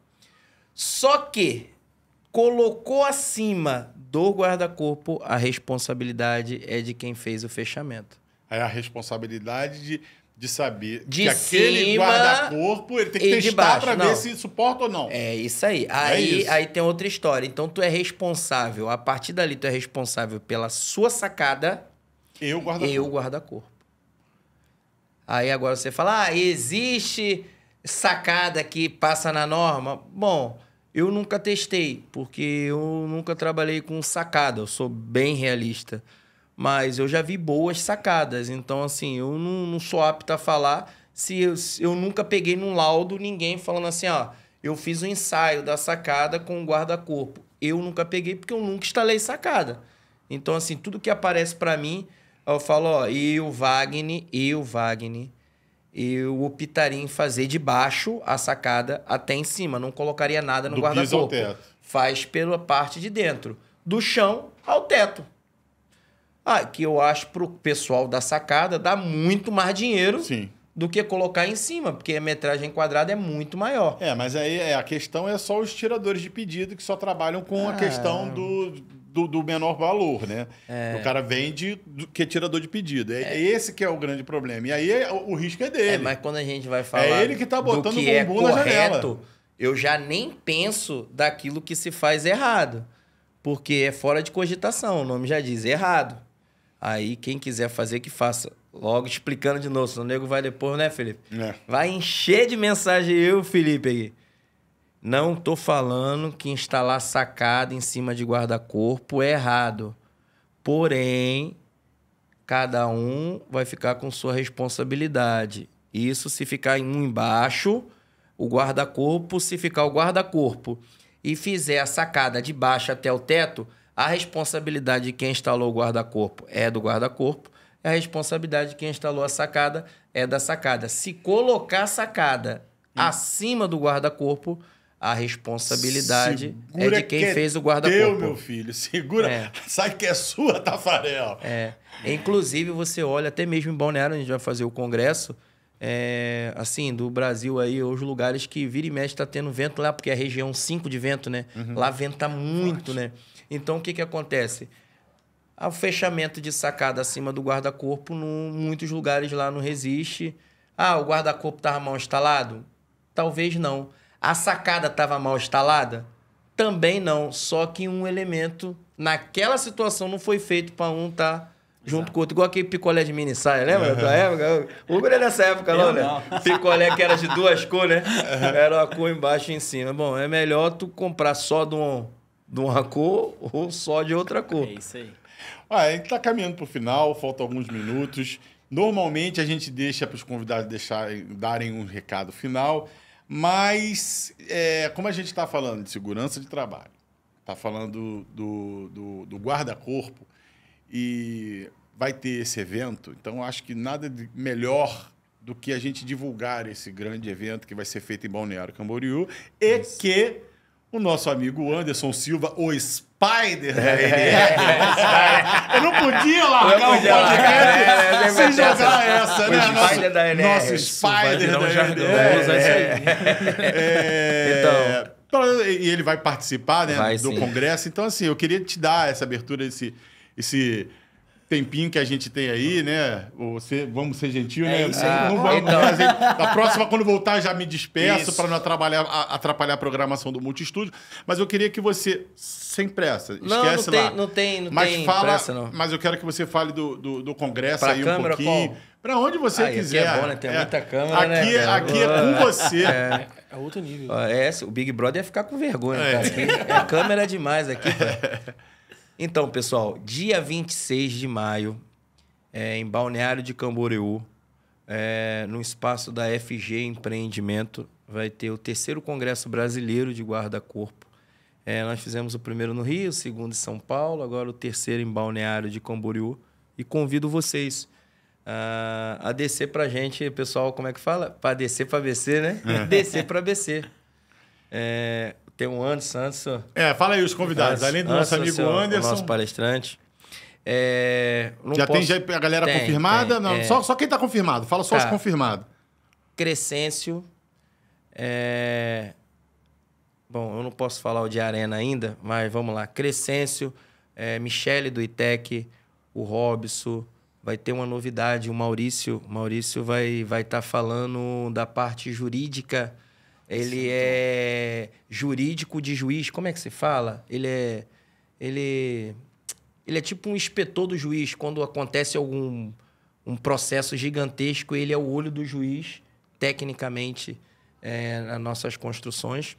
Só que, colocou acima do guarda-corpo, a responsabilidade é de quem fez o fechamento. Aí a responsabilidade de saber De que aquele cima guarda-corpo ele tem que e de testar baixo, para não. ver se suporta ou não. É isso aí. isso. Aí tem outra história. Então, tu é responsável, a partir dali, tu é responsável pela sua sacada Eu guarda-corpo. e o guarda-corpo. Aí agora você fala, existe sacada que passa na norma? Bom, eu nunca testei, porque eu nunca trabalhei com sacada, eu sou bem realista. Mas eu já vi boas sacadas, então assim, eu não sou apto a falar se eu nunca peguei num laudo ninguém falando assim, ó, eu fiz um ensaio da sacada com o guarda-corpo. Eu nunca peguei porque eu nunca instalei sacada. Então assim, tudo que aparece pra mim, eu falo, ó, eu, Wagner, eu optaria em fazer de baixo a sacada até em cima. Não colocaria nada no Do piso ao guarda-corpo. teto. Faz pela parte de dentro. Do chão ao teto. Que eu acho pro pessoal da sacada dá muito mais dinheiro Sim. do que colocar em cima, porque a metragem quadrada é muito maior. Mas aí a questão é só os tiradores de pedido que só trabalham com a questão do menor valor, né? O cara vende que é tirador de pedido. É esse que é o grande problema. E aí o risco é dele. Mas quando a gente vai falar ele que tá botando do que o bumbum na janela. eu já nem penso daquilo que se faz errado. Porque é fora de cogitação, o nome já diz errado. Aí quem quiser fazer, que faça. Logo explicando de novo, senão o nego vai depois, né, Felipe? Vai encher de mensagem eu, Felipe, aqui. Não tô falando que instalar sacada em cima de guarda-corpo é errado. Porém, cada um vai ficar com sua responsabilidade. Isso se ficar um embaixo, o guarda-corpo, se ficar o guarda-corpo e fizer a sacada de baixo até o teto, a responsabilidade de quem instalou o guarda-corpo é do guarda-corpo, a responsabilidade de quem instalou a sacada é da sacada. Se colocar a sacada acima do guarda-corpo, a responsabilidade é de quem fez o guarda-corpo. Meu filho, segura. Sabe que é sua, Tafarel. Inclusive, você olha, até mesmo em Balneário, a gente vai fazer o congresso, assim, do Brasil aí, os lugares que vira e mexe está tendo vento lá, porque é a região 5 de vento, né? Lá venta muito, né? Então, o que acontece? O fechamento de sacada acima do guarda-corpo, em muitos lugares lá não resiste. O guarda-corpo estava mal instalado? Talvez não. A sacada estava mal instalada? Também não. Só que um elemento, naquela situação, não foi feito para um estar junto com o outro. Igual aquele picolé de mini saia, lembra? Da época? O Uber é dessa época, não, né? Picolé que era de duas cores, né? Era uma cor embaixo e em cima. Bom, é melhor tu comprar só de uma cor ou só de outra cor. É isso aí. A gente está caminhando para o final, faltam alguns minutos. Normalmente a gente deixa para os convidados darem um recado final, mas como a gente está falando de segurança de trabalho, está falando do guarda-corpo e vai ter esse evento, então acho que nada melhor do que a gente divulgar esse grande evento que vai ser feito em Balneário Camboriú e que o nosso amigo Anderson Silva, o Spider da NR. Eu não podia largar o podcast sem jogar essa, né? O Spider da NR. Nosso Spider da NR. Então, e ele vai participar, né, do congresso. Então, assim, eu queria te dar essa abertura, esse tempinho que a gente tem aí, né? Vamos ser gentil, né? Não vamos, mas a próxima, quando voltar, já me despeço para não atrapalhar a programação do Multistúdio. Mas eu queria que você, sem pressa, esquece lá. Não tem pressa, não. Mas eu quero que você fale do congresso pra aí câmera, um pouquinho. Para onde você quiser. Aqui é bom, né? Tem muita câmera, né? Aqui é com você. É outro nível. O Big Brother ia ficar com vergonha. Cara. A câmera é demais aqui, cara. Então, pessoal, dia 26 de maio, em Balneário de Camboriú, no espaço da FG Empreendimento, vai ter o 3º Congresso Brasileiro de Guarda-Corpo. Nós fizemos o primeiro no Rio, o segundo em São Paulo, agora o 3º em Balneário de Camboriú. E convido vocês a descer pra gente, pessoal, como é que fala? Para descer para BC, né? Descer para BC. Tem um Anderson. Fala aí os convidados. Além do nosso amigo Anderson. O nosso palestrante. Tem a galera confirmada? Não, só quem está confirmado. Fala só os confirmados. Crescêncio. Bom, eu não posso falar o de Arena ainda, mas vamos lá. Crescêncio, Michele do ITEC, o Robson, vai ter uma novidade, o Maurício. O Maurício vai estar falando da parte jurídica. Ele é jurídico de juiz. Como é que se fala? Ele é tipo um inspetor do juiz. Quando acontece um processo gigantesco, ele é o olho do juiz, tecnicamente, nas nossas construções.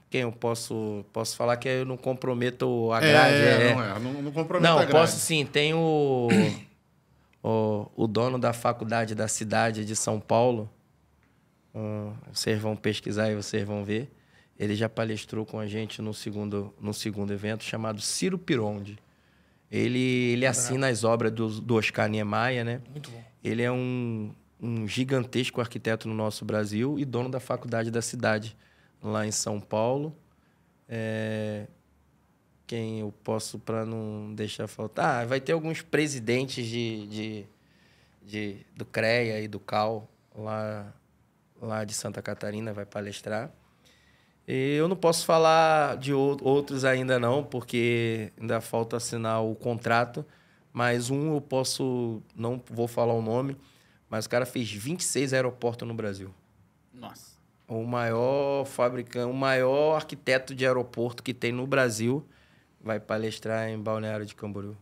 Quem eu posso falar que eu não comprometo a grade? Não comprometo a grade. Não, posso sim. Tem o dono da faculdade da cidade de São Paulo. Vocês vão pesquisar e vocês vão ver. Ele já palestrou com a gente no segundo evento, chamado Ciro Pirondi. Ele assina as obras do Oscar Niemeyer, né? Muito bom. Ele é um gigantesco arquiteto no nosso Brasil e dono da faculdade da cidade, lá em São Paulo. Quem eu posso, para não deixar faltar? Vai ter alguns presidentes do CREA e do CAL, lá de Santa Catarina, vai palestrar. Eu não posso falar de outros ainda não, porque ainda falta assinar o contrato, mas eu posso, não vou falar o nome, mas o cara fez 26 aeroportos no Brasil. Nossa. O maior fabricante, o maior arquiteto de aeroporto que tem no Brasil vai palestrar em Balneário de Camboriú.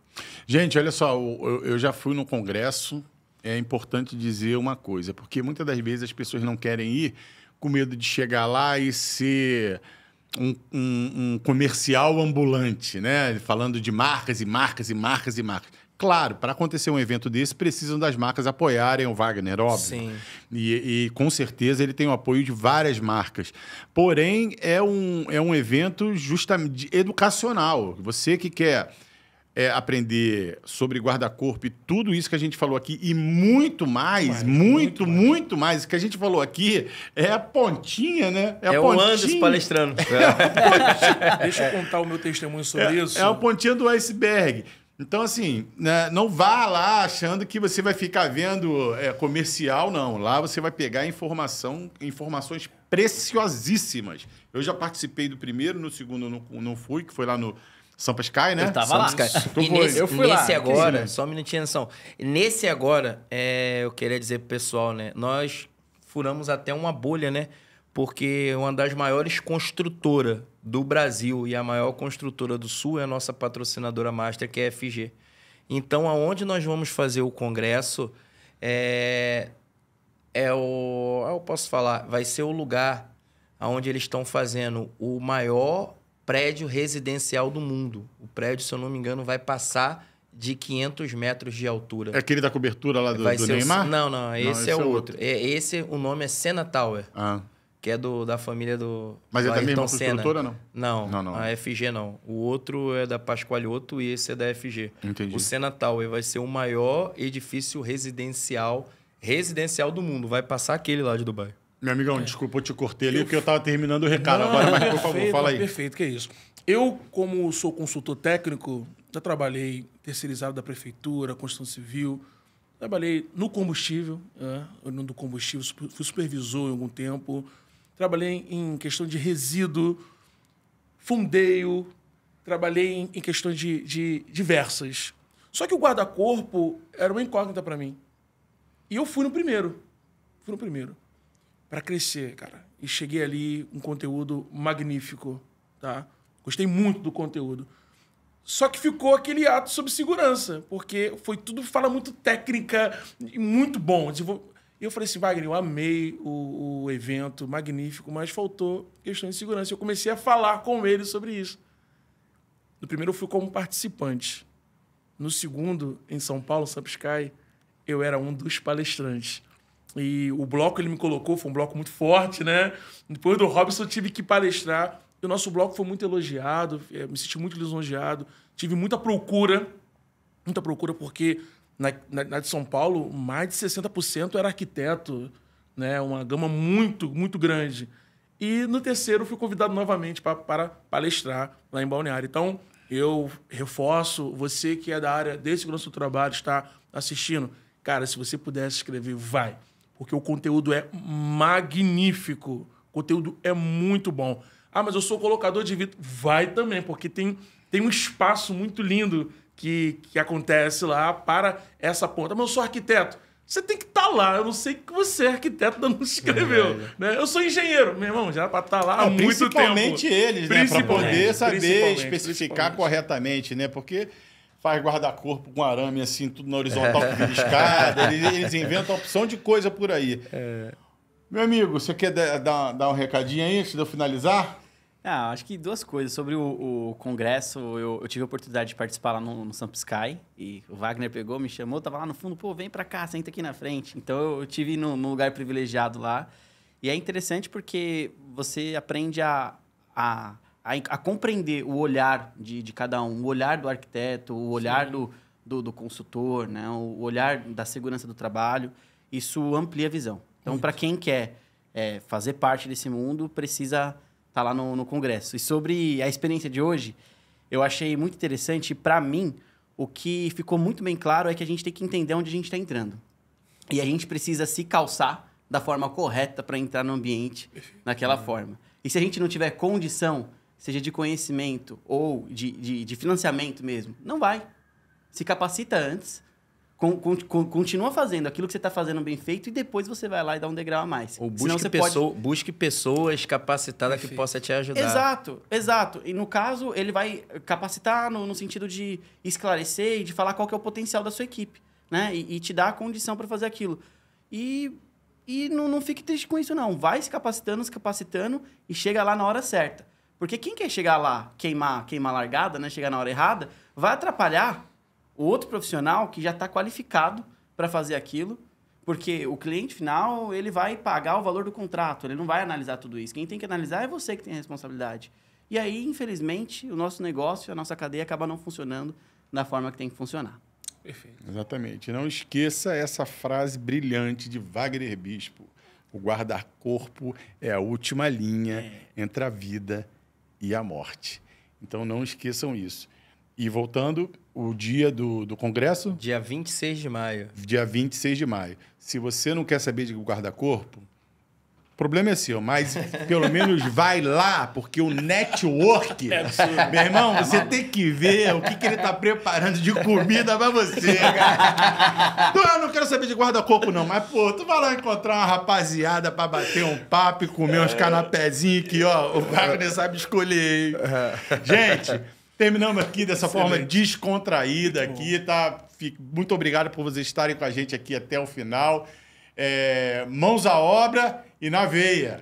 Gente, olha só, eu já fui no congresso, é importante dizer uma coisa, porque muitas das vezes as pessoas não querem ir com medo de chegar lá e ser um comercial ambulante, né? Falando de marcas e marcas e marcas e marcas. Claro, para acontecer um evento desse, precisam das marcas apoiarem o Wagner, óbvio. Sim. E com certeza ele tem o apoio de várias marcas. Porém, é um evento justamente educacional. Você que quer aprender sobre guarda-corpo e tudo isso que a gente falou aqui e muito mais. Muito mais. O que a gente falou aqui é a pontinha, né? É o Anderson palestrando. Deixa eu contar o meu testemunho sobre isso. É a pontinha do iceberg. Então, assim, né, não vá lá achando que você vai ficar vendo comercial, não. Lá você vai pegar informações preciosíssimas. Eu já participei do primeiro, no segundo não fui, que foi lá no Sampa Sky, né? Eu tava lá. Eu fui nesse lá. Agora, só um minutinho, atenção. Nesse agora, eu queria dizer pro pessoal, né? Nós furamos até uma bolha, né? Porque uma das maiores construtoras do Brasil e a maior construtora do Sul é a nossa patrocinadora master, que é a FG. Então, aonde nós vamos fazer o congresso eu posso falar, vai ser o lugar onde eles estão fazendo o maior prédio residencial do mundo. O prédio, se eu não me engano, vai passar de 500 metros de altura. É aquele da cobertura lá do Neymar? Não, esse é outro. O nome é Senna Tower. Que é da família do Mas é da mesma Senna. construtora, não? Não, a FG não. O outro é da Pasqualhoto e esse é da FG. Entendi. O Senna Tower vai ser o maior edifício residencial do mundo. Vai passar aquele lá de Dubai. Meu amigão, desculpa, eu te cortei ali porque eu estava terminando o recado. Agora, mas por favor, fala aí. Perfeito, que é isso. Eu, como sou consultor técnico, já trabalhei terceirizado da prefeitura, construção civil, trabalhei no combustível, do combustível, fui supervisor em algum tempo, trabalhei em questão de resíduo, fundeio, trabalhei em questões de diversas. Só que o guarda-corpo era uma incógnita para mim. E eu fui no primeiro. Para crescer, cara. E cheguei ali um conteúdo magnífico, tá? Gostei muito do conteúdo. Só que ficou aquele ato sobre segurança, porque fala muito técnica e muito bom. E eu falei assim, Wagner, eu amei o evento, magnífico, mas faltou questão de segurança. Eu comecei a falar com ele sobre isso. No primeiro eu fui como participante. No segundo, em São Paulo, Sampa Sky, eu era um dos palestrantes. E o bloco que ele me colocou foi um bloco muito forte, né? Depois do Robson eu tive que palestrar. E o nosso bloco foi muito elogiado, me senti muito lisonjeado. Tive muita procura porque na de São Paulo, mais de 60% era arquiteto, né? Uma gama muito, muito grande. E no terceiro eu fui convidado novamente para palestrar lá em Balneário. Então, eu reforço, você que é da área de segurança do trabalho, está assistindo, cara, se você pudesse escrever, vai. Porque o conteúdo é magnífico. conteúdo é muito bom. Ah, mas eu sou colocador de vidro. Vai também, porque tem um espaço muito lindo que acontece lá para essa ponta. Mas eu sou arquiteto. Você tem que estar lá. Eu não sei que você é arquiteto, não escreveu. Né? Eu sou engenheiro, meu irmão, já para estar lá há muito tempo. Principalmente eles, né? Para poder saber especificar corretamente, né? Porque faz guarda-corpo com arame assim, tudo na horizontal, que vira escada. Eles inventam opção de coisa por aí. Meu amigo, você quer dar um recadinho aí antes de eu finalizar? Acho que duas coisas. Sobre o congresso, eu tive a oportunidade de participar lá no Sampisky, e o Wagner pegou, me chamou, tava lá no fundo, pô, vem pra cá, senta aqui na frente. Então eu tive num lugar privilegiado lá. E é interessante porque você aprende a compreender o olhar de cada um, o olhar do arquiteto, o olhar do consultor, né? O olhar da segurança do trabalho. Isso amplia a visão. Então, para quem quer fazer parte desse mundo, precisa estar lá no congresso. E sobre a experiência de hoje, eu achei muito interessante. Para mim, o que ficou muito bem claro é que a gente tem que entender onde a gente está entrando. E a gente precisa se calçar da forma correta para entrar no ambiente naquela forma. E se a gente não tiver condição, seja de conhecimento ou de financiamento mesmo, não vai. Se capacita antes, continua fazendo aquilo que você está fazendo bem feito e depois você vai lá e dá um degrau a mais. Ou busque pessoas capacitadas que possam te ajudar. Exato. E no caso, ele vai capacitar no sentido de esclarecer e de falar qual que é o potencial da sua equipe, né? E te dar a condição para fazer aquilo. E não fique triste com isso, não. Vai se capacitando e chega lá na hora certa. Porque quem quer chegar lá, queimar a largada, né? Chegar na hora errada, vai atrapalhar o outro profissional que já está qualificado para fazer aquilo, porque o cliente final, ele vai pagar o valor do contrato, ele não vai analisar tudo isso. Quem tem que analisar é você que tem a responsabilidade. E aí, infelizmente, o nosso negócio, a nossa cadeia acaba não funcionando da forma que tem que funcionar. Perfeito. Exatamente. Não esqueça essa frase brilhante de Wagner Bispo. O guarda-corpo é a última linha entre a vida e a morte. Então, não esqueçam isso. E voltando, o dia do congresso? Dia 26 de maio. Dia 26 de maio. Se você não quer saber de guarda-corpo, o problema é seu, mas pelo menos vai lá, porque o network... meu irmão, você tem que ver o que ele está preparando de comida para você, cara. Eu não quero saber de guarda-corpo, não, mas, pô, tu vai lá encontrar uma rapaziada para bater um papo e comer uns canapézinhos que, ó, o Wagner sabe escolher, hein? Gente... Terminamos aqui dessa forma descontraída aqui, tá? Muito obrigado por vocês estarem com a gente aqui até o final. Mãos à obra e na veia.